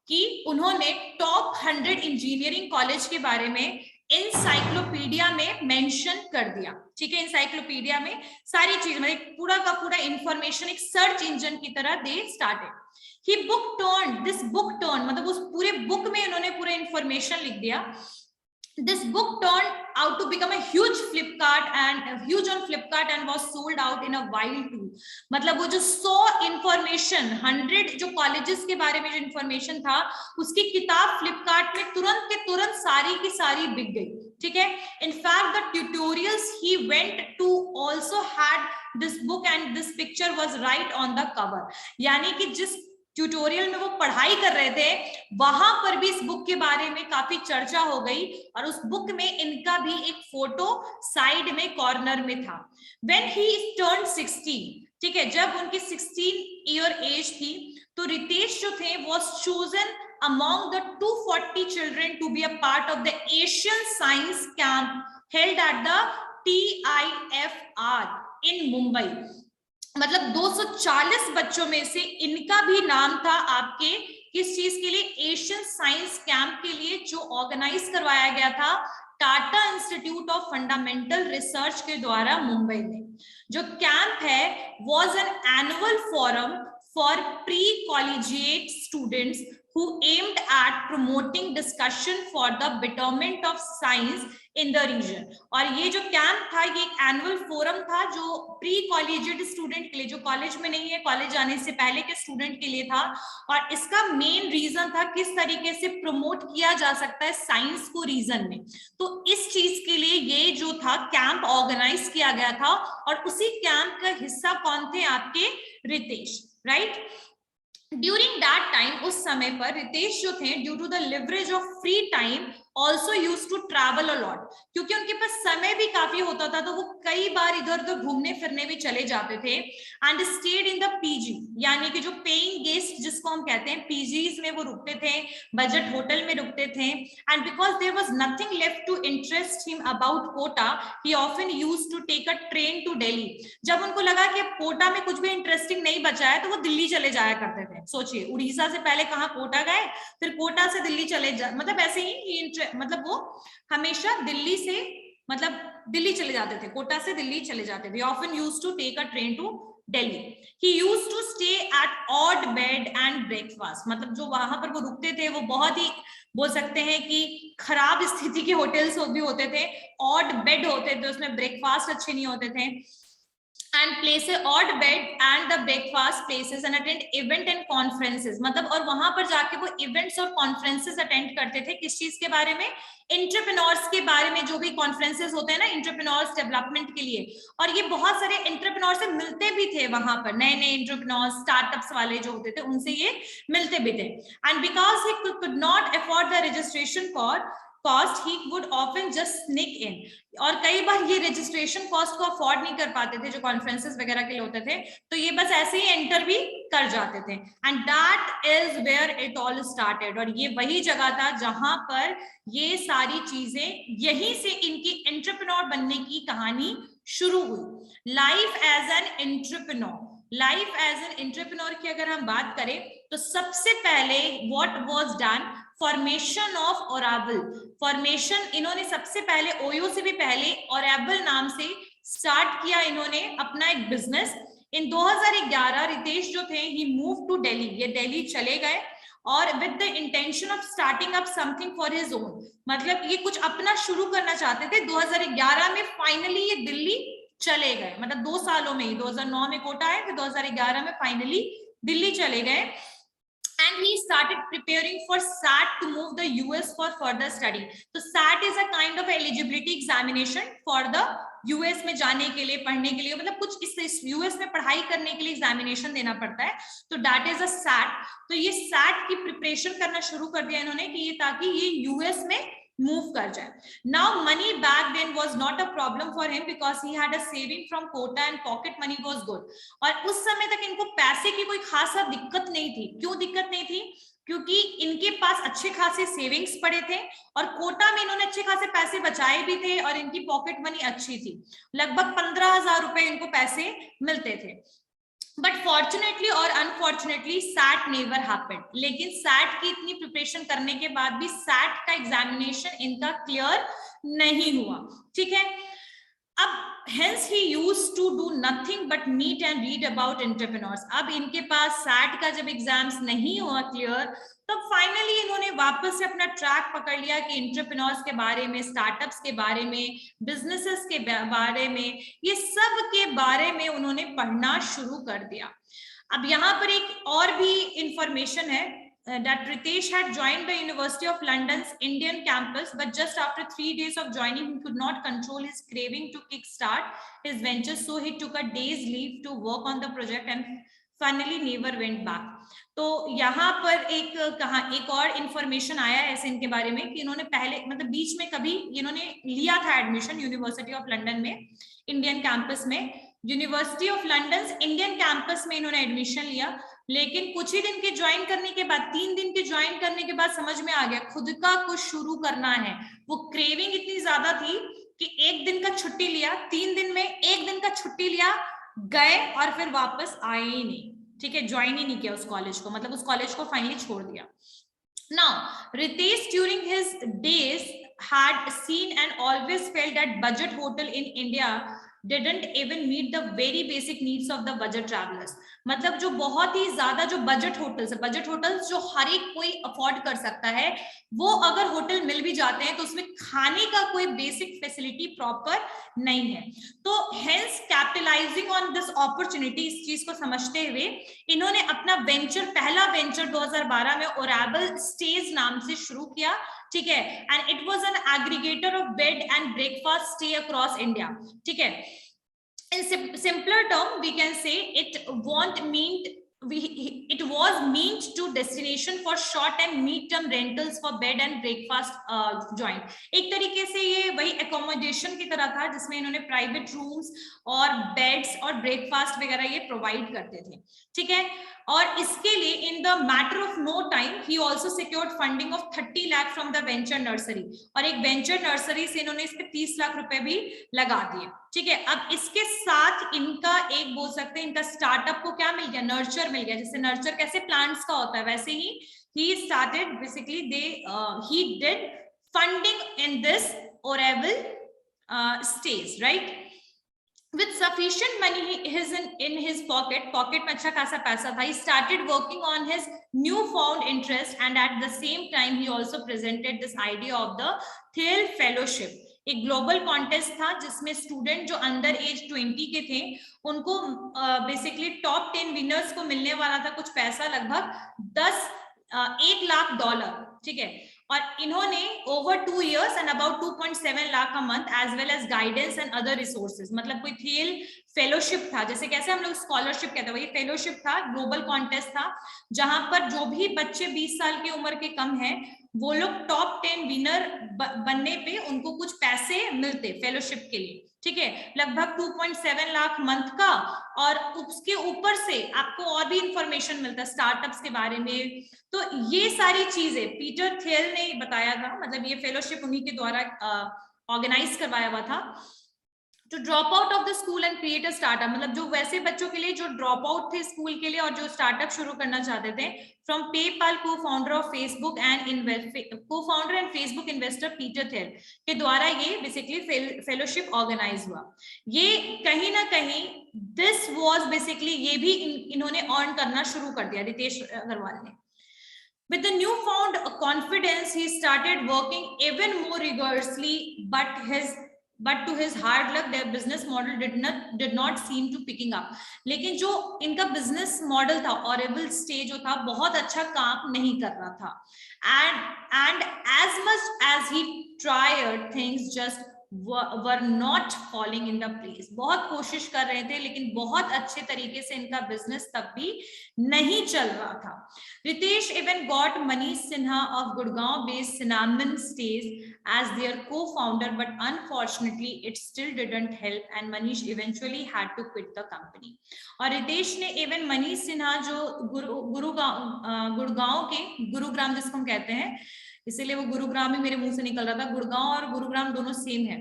कि उन्होंने टॉप 100 इंजीनियरिंग कॉलेज के बारे में एनसाइक्लोपीडिया में मेंशन कर दिया। ठीक है, एनसाइक्लोपीडिया में सारी चीज, मतलब पूरा का पूरा इंफॉर्मेशन एक सर्च इंजन की तरह they started. He book turn, मतलब उस पूरे बुक में उन्होंने पूरा इंफॉर्मेशन लिख दिया। This book turned out to become a huge on Flipkart and was sold out in a while too. मतलब वो जो 100 इंफॉर्मेशन, 100 जो कॉलेजेस के बारे में जो इंफॉर्मेशन था, उसकी किताब फ्लिपकार्ट में तुरंत के तुरंत सारी की सारी बिक गई। ठीक है, in fact the tutorials he went to also had this book and this picture was right on the cover, यानी कि जिस ट्यूटोरियल में वो पढ़ाई कर रहे थे वहां पर भी इस बुक के बारे में काफी चर्चा हो गई, और उस बुक में इनका भी एक फोटो साइड में कॉर्नर में था। When he turned 16, ठीक है, जब उनकी 16 ईयर एज थी, तो रितेश जो थे was chosen among the 240 children to be a part of the Asian Science Camp held at the TIFR in Mumbai। मतलब 240 बच्चों में से इनका भी नाम था आपके किस चीज के लिए, एशियन साइंस कैंप के लिए, जो ऑर्गेनाइज करवाया गया था Tata institute of fundamental research के द्वारा मुंबई में। जो कैंप है was an annual forum for pre collegiate students who aimed at promoting discussion for the betterment of science in the region। और ये जो कैंप था ये एक एनुअल फोरम था जो प्री कॉलेजिएट स्टूडेंट के लिए, जो कॉलेज में नहीं है, कॉलेज जाने से पहले के स्टूडेंट के लिए था। और इसका मेन रीजन था किस तरीके से प्रमोट किया जा सकता है साइंस को रीजन में। तो इस चीज के लिए ये जो था कैंप ऑर्गेनाइज किया गया था, और उसी कैंप का हिस्सा कौन थे, आपके Ritesh, right. During that time, उस समय पर रितेश जो थे, due to the leverage of free time also use to travel a lot, क्योंकि उनके पास समय भी काफी होता था, तो वो कई बार इधर उधर घूमने फिरने भी चले जाते थे। And stayed in the PG, यानी कि जो पेइंग गेस्ट जिसको हम कहते हैं, पीजीज में वो रुकते थे, बजट होटल में रुकते थे। And because there was nothing left to interest him about Kota, he often used to take a train to Delhi. जब उनको लगा कि कोटा में कुछ भी इंटरेस्टिंग नहीं बचा है, तो वो दिल्ली चले जाया करते थे। सोचिए, उड़ीसा से पहले कहाँ कोटा गए, फिर कोटा से दिल्ली चले मतलब ऐसे ही, मतलब वो हमेशा दिल्ली से, मतलब दिल्ली चले जाते थे, कोटा से दिल्ली चले जाते थे। Often used to take a train to Delhi. He used to stay at odd bed and breakfast, मतलब जो वहां पर वो रुकते थे वो बहुत ही, बोल सकते हैं कि खराब स्थिति के होटल्स भी होते थे, ऑड बेड होते थे, उसमें ब्रेकफास्ट अच्छे नहीं होते थे। and place a odd bed and the breakfast places and attend event and conferences. मतलब और वहां पर जाके वो events और conferences attend करते थे किस चीज के बारे में, एंटरप्रेन्योर्स के बारे में, जो भी कॉन्फ्रेंसेस होते हैं ना एंटरप्रेन्योर्स डेवलपमेंट के लिए, और ये बहुत सारे एंटरप्रेन्योर से मिलते भी थे वहां पर, नए नए एंटरप्रेन्योर्स स्टार्टअप्स वाले जो होते थे उनसे ये मिलते भी थे. And because he could not afford the registration cost, he would often just sneak in. और कई बार ये रजिस्ट्रेशन कॉस्ट को अफोर्ड नहीं कर पाते थे जो कॉन्फ्रेंसेस वगैरह के लिए होते थे, तो ये बस ऐसे ही एंटर भी कर जाते थे. And that is where it all started. और ये वही जगह था जहां पर ये सारी चीजें, यहीं से इनकी एंटरप्रेन्योर बनने की कहानी शुरू हुई. Life as an entrepreneur, life as an entrepreneur की अगर हम बात करें तो सबसे पहले what was done, formation of ओराबल. फॉर्मेशन इन्होंने सबसे पहले, ओयो से भी पहले ओराबल नाम से स्टार्ट किया इन्होंने अपना एक बिजनेस. इन 2011 रितेश जो थे ही मूव टू दिल्ली, ये दिल्ली चले गए और with the intention of starting up something for his own. मतलब ये कुछ अपना शुरू करना चाहते थे. 2011 में फाइनली ये दिल्ली चले गए, मतलब 2 सालों में ही, 2009 में कोटा आए, फिर 2011 में फाइनली दिल्ली चले गए. And he started preparing for SAT to move the US for further study. So SAT is a kind of eligibility examination for the US में जाने के लिए, पढ़ने के लिए, मतलब कुछ इस US में पढ़ाई करने के लिए एग्जामिनेशन देना पड़ता है, तो that is a SAT. तो ये SAT की प्रिपरेशन करना शुरू कर दिया इन्होंने कि ये, ताकि ये US में मूव कर जाए. Now money back then was not a problem for him because he had a saving from Kota and pocket money was good. और उस समय तक इनको पैसे की कोई खासा दिक्कत नहीं थी. क्यों दिक्कत नहीं थी? क्योंकि इनके पास अच्छे खासे सेविंग्स पड़े थे और कोटा में इन्होंने अच्छे खासे पैसे बचाए भी थे और इनकी पॉकेट मनी अच्छी थी. लगभग 15,000 रुपए इनको पैसे मिलते थे. बट फॉर्चुनेटली और अनफॉर्चुनेटली सैट नेवर हैपेंड. लेकिन सैट की इतनी प्रिपरेशन करने के बाद भी सैट का एग्जामिनेशन इनका क्लियर नहीं हुआ. ठीक है. अब hence he used to do nothing but meet and read about entrepreneurs. अब इनके पास सैट का जब एग्जाम्स नहीं हुआ क्लियर, तब फाइनली इन्होंने वापस से अपना ट्रैक पकड़ लिया कि एंटरप्रेन्योर्स के बारे में, स्टार्टअप्स के बारे में, बिजनेसेस के बारे में, ये सब के बारे में उन्होंने पढ़ना शुरू कर दिया. अब यहाँ पर एक और भी इंफॉर्मेशन है that Ritesh had joined the University of London's Indian campus, but just after 3 days of joining, he could not control his craving to kickstart his venture, so he took a day's leave to work on the project and finally never went back. तो यहाँ पर एक और information आया है ऐसे इनके बारे में कि इन्होंने पहले, मतलब बीच में कभी इन्होंने लिया था एडमिशन यूनिवर्सिटी ऑफ लंदन में, इंडियन कैंपस में, university of London Indian campus में इन्होंने एडमिशन लिया. लेकिन कुछ ही दिन के ज्वाइन करने के बाद, 3 दिन के ज्वाइन करने के बाद समझ में आ गया खुद का कुछ शुरू करना है. वो क्रेविंग इतनी ज्यादा थी कि 1 दिन का छुट्टी लिया, 3 दिन में 1 दिन का छुट्टी लिया, गए और फिर वापस आए ही नहीं. ठीक है, ज्वाइन ही नहीं किया उस कॉलेज को, मतलब उस कॉलेज को फाइनली छोड़ दिया. Now Ritesh during his days had seen and always felt that budget hotel in India didn't even meet the very basic needs of the budget travelers. मतलब जो बहुत ही ज्यादा जो बजट होटल्स है, बजट होटल्स जो हर एक कोई अफोर्ड कर सकता है, वो अगर होटल मिल भी जाते हैं तो उसमें खाने का कोई बेसिक फैसिलिटी प्रॉपर नहीं है. तो hence capitalising on this opportunity, इस चीज को समझते हुए इन्होंने अपना वेंचर, पहला वेंचर 2012 में ओराबल स्टेज नाम से शुरू किया. ठीक है. And it was an aggregator of bed and breakfast stay across India. ठीक है. In simpler term, we can say it was meant to destination for short and mid-term rentals for bed and breakfast joint. एक तरीके से ये वही accommodation की तरह था जिसमें इन्होंने प्राइवेट रूम्स और बेड्स और ब्रेकफास्ट वगैरह ये प्रोवाइड करते थे. ठीक है. और इसके लिए in the matter of no time he also secured funding of 30 lakh from the venture nursery. और एक वेंचर नर्सरी से इन्होंने इस पे 30 लाख रुपए भी लगा दिए. ठीक है. अब इसके साथ इनका एक बोल सकते हैं, इनका स्टार्टअप को क्या मिल गया, नर्चर मिल गया. जैसे नर्चर कैसे प्लांट्स का होता है, वैसे ही he started basically he did funding in this Oracle stage, right? With sufficient money in his pocket में अच्छा खासा पैसा था, he started working on his newfound interest and at the same time he also presented this idea of the Thiel fellowship. एक global contest था जिसमें student जो under as 20 के थे उनको बेसिकली टॉप 10 विनर्स को मिलने वाला था कुछ पैसा, लगभग 1 लाख डॉलर, ठीक है। और इन्होंने over 2 years and about 2.7 lakh a month as well as guidance and other resources, मतलब कोई खेल फेलोशिप था, जैसे कैसे हम लोग स्कॉलरशिप कहते हैं वही फेलोशिप था, ग्लोबल कॉन्टेस्ट था, जहां पर जो भी बच्चे 20 साल की उम्र के कम हैं वो लोग टॉप 10 विनर बनने पे उनको कुछ पैसे मिलते फेलोशिप के लिए, ठीक है, लगभग 2.7 लाख मंथ का। और उसके ऊपर से आपको और भी इंफॉर्मेशन मिलता है स्टार्टअप्स के बारे में। तो ये सारी चीजें पीटर थियल ने बताया था, मतलब ये फेलोशिप उन्हीं के द्वारा ऑर्गेनाइज करवाया हुआ था। To drop out of the school and create a startup, मतलब जो वैसे बच्चों के लिए जो ड्रॉप आउट थे स्कूल के लिए और जो स्टार्टअप शुरू करना चाहते थे, from PayPal co-founder of Facebook and Facebook investor Peter Thiel के द्वारा ये बेसिकली फेलोशिप ऑर्गेनाइज हुआ। ये कहीं ना कहीं दिस वाज बेसिकली ये भी इन्होंने अर्न करना शुरू कर दिया रितेश अग्रवाल ने। With the newfound confidence, he started working even more rigorously, but to his hard luck, their business model did not seem to picking up. लेकिन जो इनका business model था, Audible Stay जो था, बहुत अच्छा काम नहीं कर रहा था. And as much as he tried, things just were not falling in the place. बहुत कोशिश कर रहे थे लेकिन बहुत अच्छे तरीके से इनका बिजनेस तब भी नहीं चल रहा था. Ritesh even got Manish Sinha of Gurgaon based Cinnamon Stays as their co-founder, but unfortunately it still didn't help and Manish eventually had to quit the company. और रितेश ने इवन मनीष सिन्हा जो गुड़गांव के, गुरुग्राम जिसको हम कहते हैं, इसीलिए वो गुरुग्राम ही मेरे मुंह से निकल रहा था, गुड़गांव और गुरुग्राम दोनों सेम है।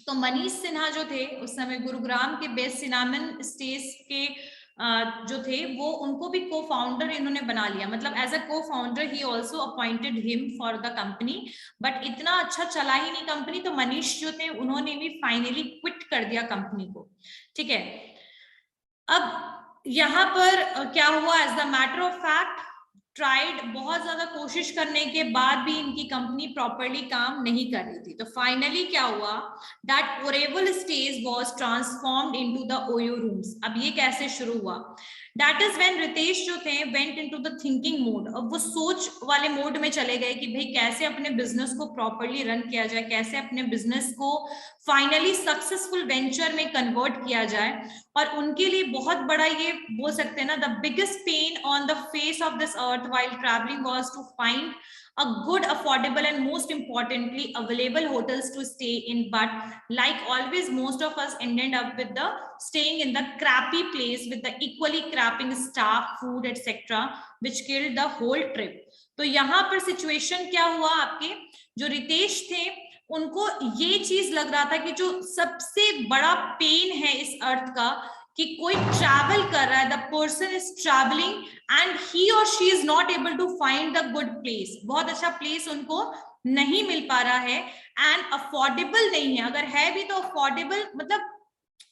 तो मनीष सिन्हा जो थे उस समय गुरुग्राम के बेस्ट सिनामन स्टेज के जो थे वो उनको भी को फाउंडर इन्होंने बना लिया, मतलब एज अ को founder he also appointed him for the company, but इतना अच्छा चला ही नहीं कंपनी, तो मनीष जो थे उन्होंने भी फाइनली क्विट कर दिया कंपनी को, ठीक है। अब यहाँ पर क्या हुआ, as the matter of fact tried, बहुत ज्यादा कोशिश करने के बाद भी इनकी कंपनी प्रॉपरली काम नहीं कर रही थी, तो फाइनली क्या हुआ, दैट ओरेबल stage was transformed into the OYO rooms. अब ये कैसे शुरू हुआ, दैट इज व्हेन रितेश जो थे went into the thinking mode, अब वो सोच वाले मोड में चले गए कि भाई कैसे अपने बिजनेस को प्रॉपरली रन किया जाए, कैसे अपने बिजनेस को फाइनली सक्सेसफुल वेंचर में कन्वर्ट किया जाए। और उनके लिए बहुत बड़ा ये बोल सकते हैं ना, the biggest pain on the face of this earth while travelling was to find a good, affordable and most importantly available hotels to stay in, but like always most of us ended up with the staying in the crappy place with the equally crapping staff, food etc, which killed the whole trip. तो यहाँ पर situation क्या हुआ, आपके जो रितेश थे उनको ये चीज लग रहा था कि जो सबसे बड़ा पेन है इस अर्थ का कि कोई ट्रैवल कर रहा है, the person is travelling and he और she is not able to find the good place, बहुत अच्छा प्लेस उनको नहीं मिल पा रहा है, एंड अफोर्डेबल नहीं है, अगर है भी तो अफोर्डेबल, मतलब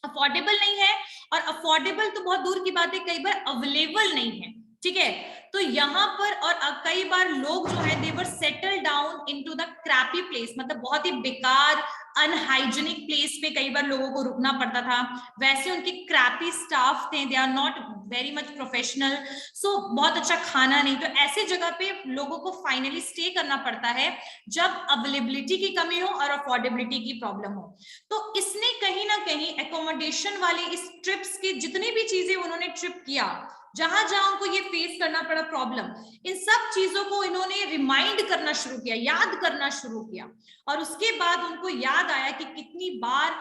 अफोर्डेबल नहीं है, और अफोर्डेबल तो बहुत दूर की बात है, कई बार अवेलेबल नहीं है, ठीक है। तो यहाँ पर और कई बार लोग जो है they were settle down into the crappy place, मतलब बहुत ही बेकार अनहाइजीनिक प्लेस पे कई बार लोगों को रुकना पड़ता था, वैसे उनके क्रैपी स्टाफ थे, they are not very much professional, so बहुत अच्छा खाना नहीं, तो ऐसे जगह पे लोगों को फाइनली स्टे करना पड़ता है जब अवेलेबिलिटी की कमी हो और अफोर्डेबिलिटी की प्रॉब्लम हो। तो इसने कहीं ना कहीं एकोमोडेशन वाले इस ट्रिप्स के जितनी भी चीजें उन्होंने ट्रिप किया, जहां जहां उनको ये फेस करना पड़ा प्रॉब्लम, इन सब चीजों को इन्होंने रिमाइंड करना शुरू किया, याद करना शुरू किया, और उसके बाद उनको याद आया कि कितनी बार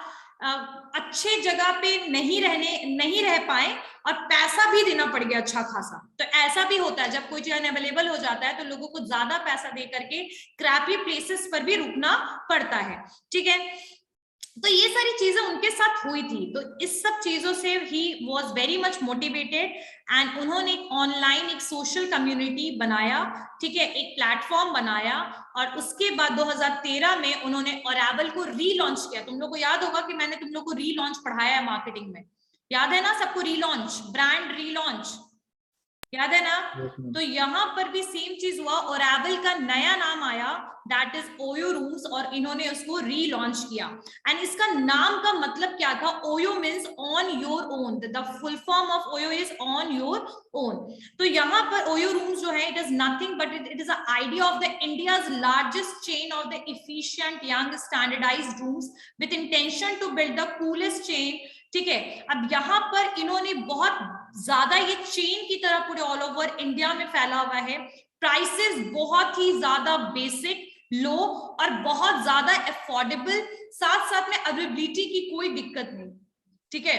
अच्छे जगह पे नहीं रह पाए और पैसा भी देना पड़ गया अच्छा खासा। तो ऐसा भी होता है जब कोई चीज अवेलेबल हो जाता है तो लोगों को ज्यादा पैसा दे करके क्रैपी प्लेसेस पर भी रुकना पड़ता है, ठीक है। तो ये सारी चीजें उनके साथ हुई थी, तो इस सब चीजों से he was very much motivated and उन्होंने ऑनलाइन एक सोशल कम्युनिटी बनाया, ठीक है, एक प्लेटफॉर्म बनाया, और उसके बाद 2013 में उन्होंने ओरेबल को रीलॉन्च किया। तुम लोग को याद होगा कि मैंने तुम लोग को रीलॉन्च पढ़ाया है मार्केटिंग में, याद है ना सबको, रीलॉन्च, ब्रांड रीलॉन्च, याद है ना? Yes, ma'am. तो यहाँ पर भी सेम चीज हुआ, ओरेबल का नया नाम आया दैट इज ओयो रूम्स, और इन्होंने उसको रीलॉन्च किया। एंड इसका नाम का मतलब क्या था? OYO means on your own, the full form of OYO is on your own. तो यहाँ पर ओयो रूम्स जो है, it is nothing but it is a idea of the India's largest chain of the efficient young standardised rooms with intention to build the coolest chain. ठीक है, अब यहाँ पर इन्होंने बहुत ज्यादा ये चेन की तरह पूरे ऑल ओवर इंडिया में फैला हुआ है। प्राइसेस बहुत ही ज्यादा बेसिक, लो और बहुत ज्यादा अफोर्डेबल, साथ साथ में अवेलेबिलिटी की कोई दिक्कत नहीं। ठीक है,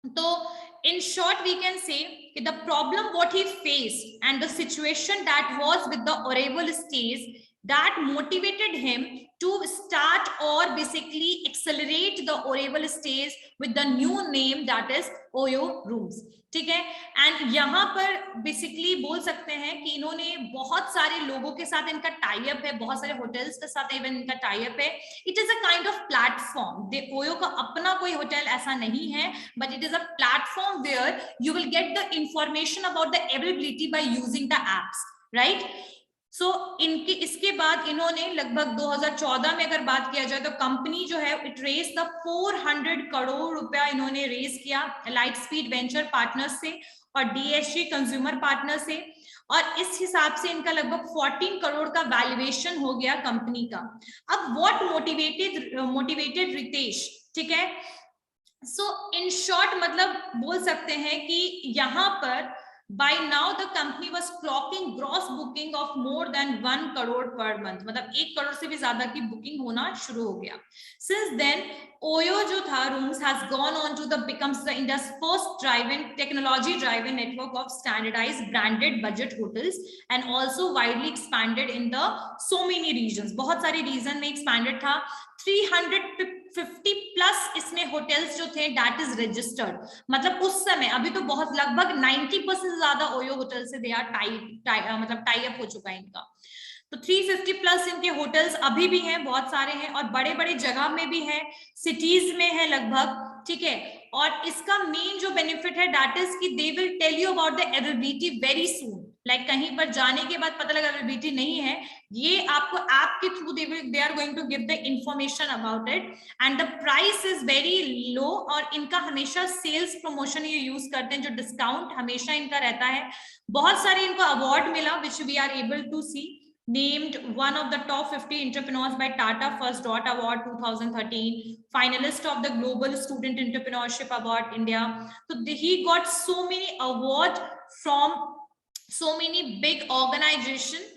तो in short we can say the problem what he faced and the situation that was with the Oreval stays that motivated him to start or basically accelerate the Oreval stays with the new name that is Oyo Rooms। ठीक है, and यहाँ पर basically बोल सकते हैं कि इन्होंने बहुत सारे लोगों के साथ इनका टाई अप है, बहुत सारे होटल्स के साथ इवन इनका टाई अप है। It is a kind of platform, OYO का अपना कोई होटल ऐसा नहीं है, but it is a platform where you will get the information about the availability by using the apps, right. So इनके इसके बाद इन्होंने लगभग 2014 में अगर बात किया जाए तो कंपनी जो है इट रेज द 400 करोड़ रुपया इन्होंने रेज किया लाइट स्पीड वेंचर पार्टनर्स से और डीएसजी कंज्यूमर पार्टनर से, और इस हिसाब से इनका लगभग 14 करोड़ का वैल्यूएशन हो गया कंपनी का। अब व्हाट मोटिवेटेड रितेश, ठीक है, सो इन शॉर्ट मतलब बोल सकते हैं कि यहाँ पर by now the company was clocking gross booking of more than 1 crore per month, मतलब 1 करोड़ से भी ज्यादा की बुकिंग होना शुरू हो गया। Since then Oyo जो था rooms has gone on to the becomes the India's first driven technology driven network of standardized branded budget hotels and also widely expanded in the so many regions, बहुत सारे reason में expanded था। 350 plus इसमें hotels जो थे that is registered, मतलब उस समय अभी तो बहुत लगभग 90% ज्यादा ओयो होटल से दे आर मतलब टाई अप हो चुका है इनका। तो 350 प्लस इनके होटल्स अभी भी हैं, बहुत सारे हैं और बड़े बड़े जगह में भी हैं, सिटीज में है लगभग। ठीक है, और इसका मेन जो बेनिफिट है दैट इज कि they will tell you about the availability very soon, like कहीं पर जाने के बाद पता लगा अवेलेबिलिटी नहीं है, ये आपको ऐप के through they are going to give the information about it and the price is very low. और इनका हमेशा सेल्स प्रमोशन ये यूज करते हैं, जो डिस्काउंट हमेशा इनका रहता है। बहुत सारे इनको अवार्ड मिला which we are able to see, named one of the top 50 entrepreneurs by Tata First Dot Award 2013, finalist of the Global Student Entrepreneurship Award India. So he got so many awards from so many big organizations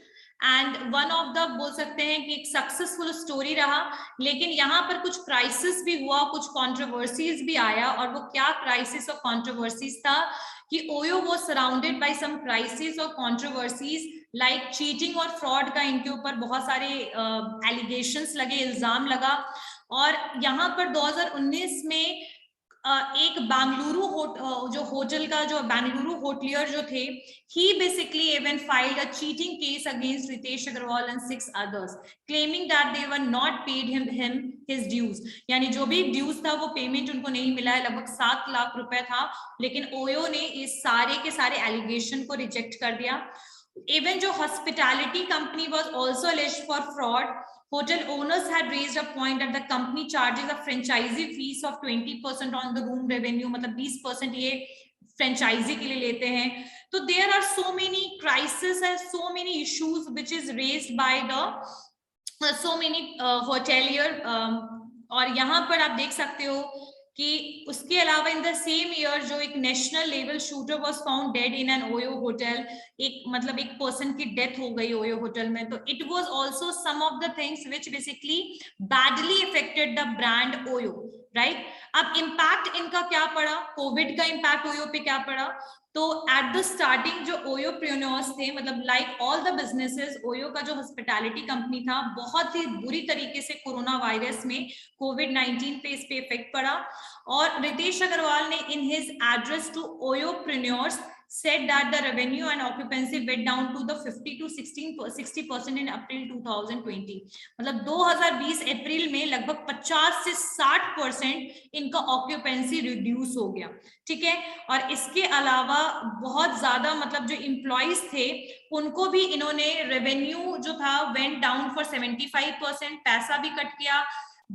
and one of the बोल सकते हैं कि एक successful story रहा। लेकिन यहाँ पर कुछ क्राइसिस भी हुआ, कुछ कंट्रोवर्सीज भी आया, और वो क्या क्राइसिस और कंट्रोवर्सीज था कि ओयो वो सराउंडेड बाय सम क्राइसिस और कंट्रोवर्सीज लाइक चीटिंग और फ्रॉड का इनके ऊपर बहुत सारे एलिगेशंस लगे, इल्जाम लगा। और यहाँ पर 2019 में एक बेंगलुरु जो होटल का जो बेंगलुरु होटलियर जो थे, he basically even filed a cheating case against Ritesh Agarwal and 6 others, claiming that they were not paid him his dues, यानी जो भी ड्यूज था वो पेमेंट उनको नहीं मिला है, लगभग 7 लाख रुपए था। लेकिन ओयो ने इस सारे के सारे एलिगेशन को रिजेक्ट कर दिया। Even जो hospitality company was also alleged for fraud. Hotel owners had raised a point that the company charges a franchisee fees of 20% on the room revenue, मतलब 20% ये फ्रेंचाइजी के लिए लेते हैं। तो there are so many crises and so many issues which is raised by the so many hotelier, और यहाँ पर आप देख सकते हो कि उसके अलावा इन द सेम ईयर जो एक national level shooter was found dead in an OYO hotel, एक मतलब एक पर्सन की डेथ हो गई ओयो होटल में। तो it was also some of the things which basically badly affected the brand OYO, right. अब इम्पैक्ट इनका क्या पड़ा, कोविड का इम्पैक्ट ओयो पे क्या पड़ा? तो एट द स्टार्टिंग जो ओयोप्रेन्योर्स थे, मतलब like all the businesses, OYO का जो हॉस्पिटैलिटी कंपनी था बहुत ही बुरी तरीके से कोरोना वायरस में कोविड-19 पे इस पे इफेक्ट पड़ा। और रितेश अग्रवाल ने in his address to Oyopreneurs said that the revenue and occupancy went down to the 50 to 60% in April 2020. मतलब 2020 अप्रैल में लगभग 50 से 60% इनका ऑक्यूपेंसी रिड्यूस हो गया, ठीक है। और इसके अलावा बहुत ज्यादा मतलब जो एम्प्लॉइज थे उनको भी इन्होंने रेवेन्यू जो था वेंट डाउन फॉर 75%, पैसा भी कट किया।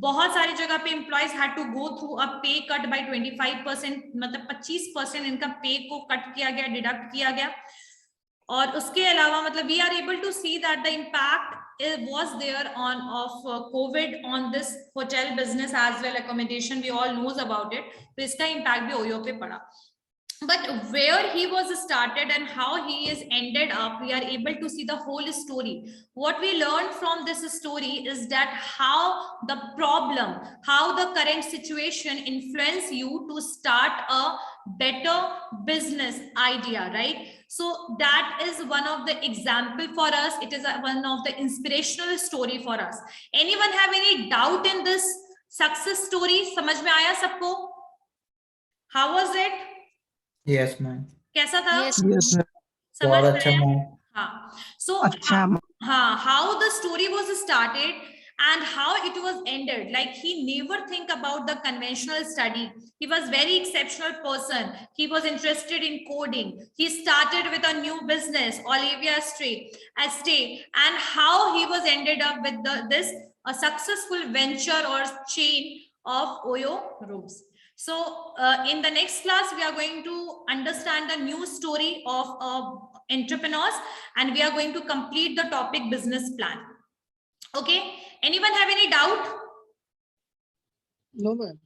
बहुत सारी जगह पे employees had to go through a pay cut bye 25%, मतलब 25% इनका पे को कट किया गया, डिडक्ट किया गया। और उसके अलावा मतलब we are able to see that the impact was there on of COVID on this hotel business as well, accommodation we all knows about it, तो इसका impact भी ओयो पे पड़ा। But where he was started and how he is ended up, we are able to see the whole story. What we learned from this story is that how the problem, how the current situation influence you to start a better business idea, right? So that is one of the example for us. It is one of the inspirational story for us. Anyone have any doubt in this success story? समझ में आया सबको? How was it? Yes, ma'am. कैसा था? Yes, ma'am. समझ बहुत में अच्छा आया? मैम। हाँ, so अच्छा ma'am. how the story was started and how it was ended. Like he never think about the conventional study. He was very exceptional person. He was interested in coding. He started with a new business, Olivia Estate, and how he was ended up with this a successful venture or chain of Oyo rooms. So in the next class, we are going to understand the new story of entrepreneurs, and we are going to complete the topic business plan. Okay, anyone have any doubt? No, ma'am.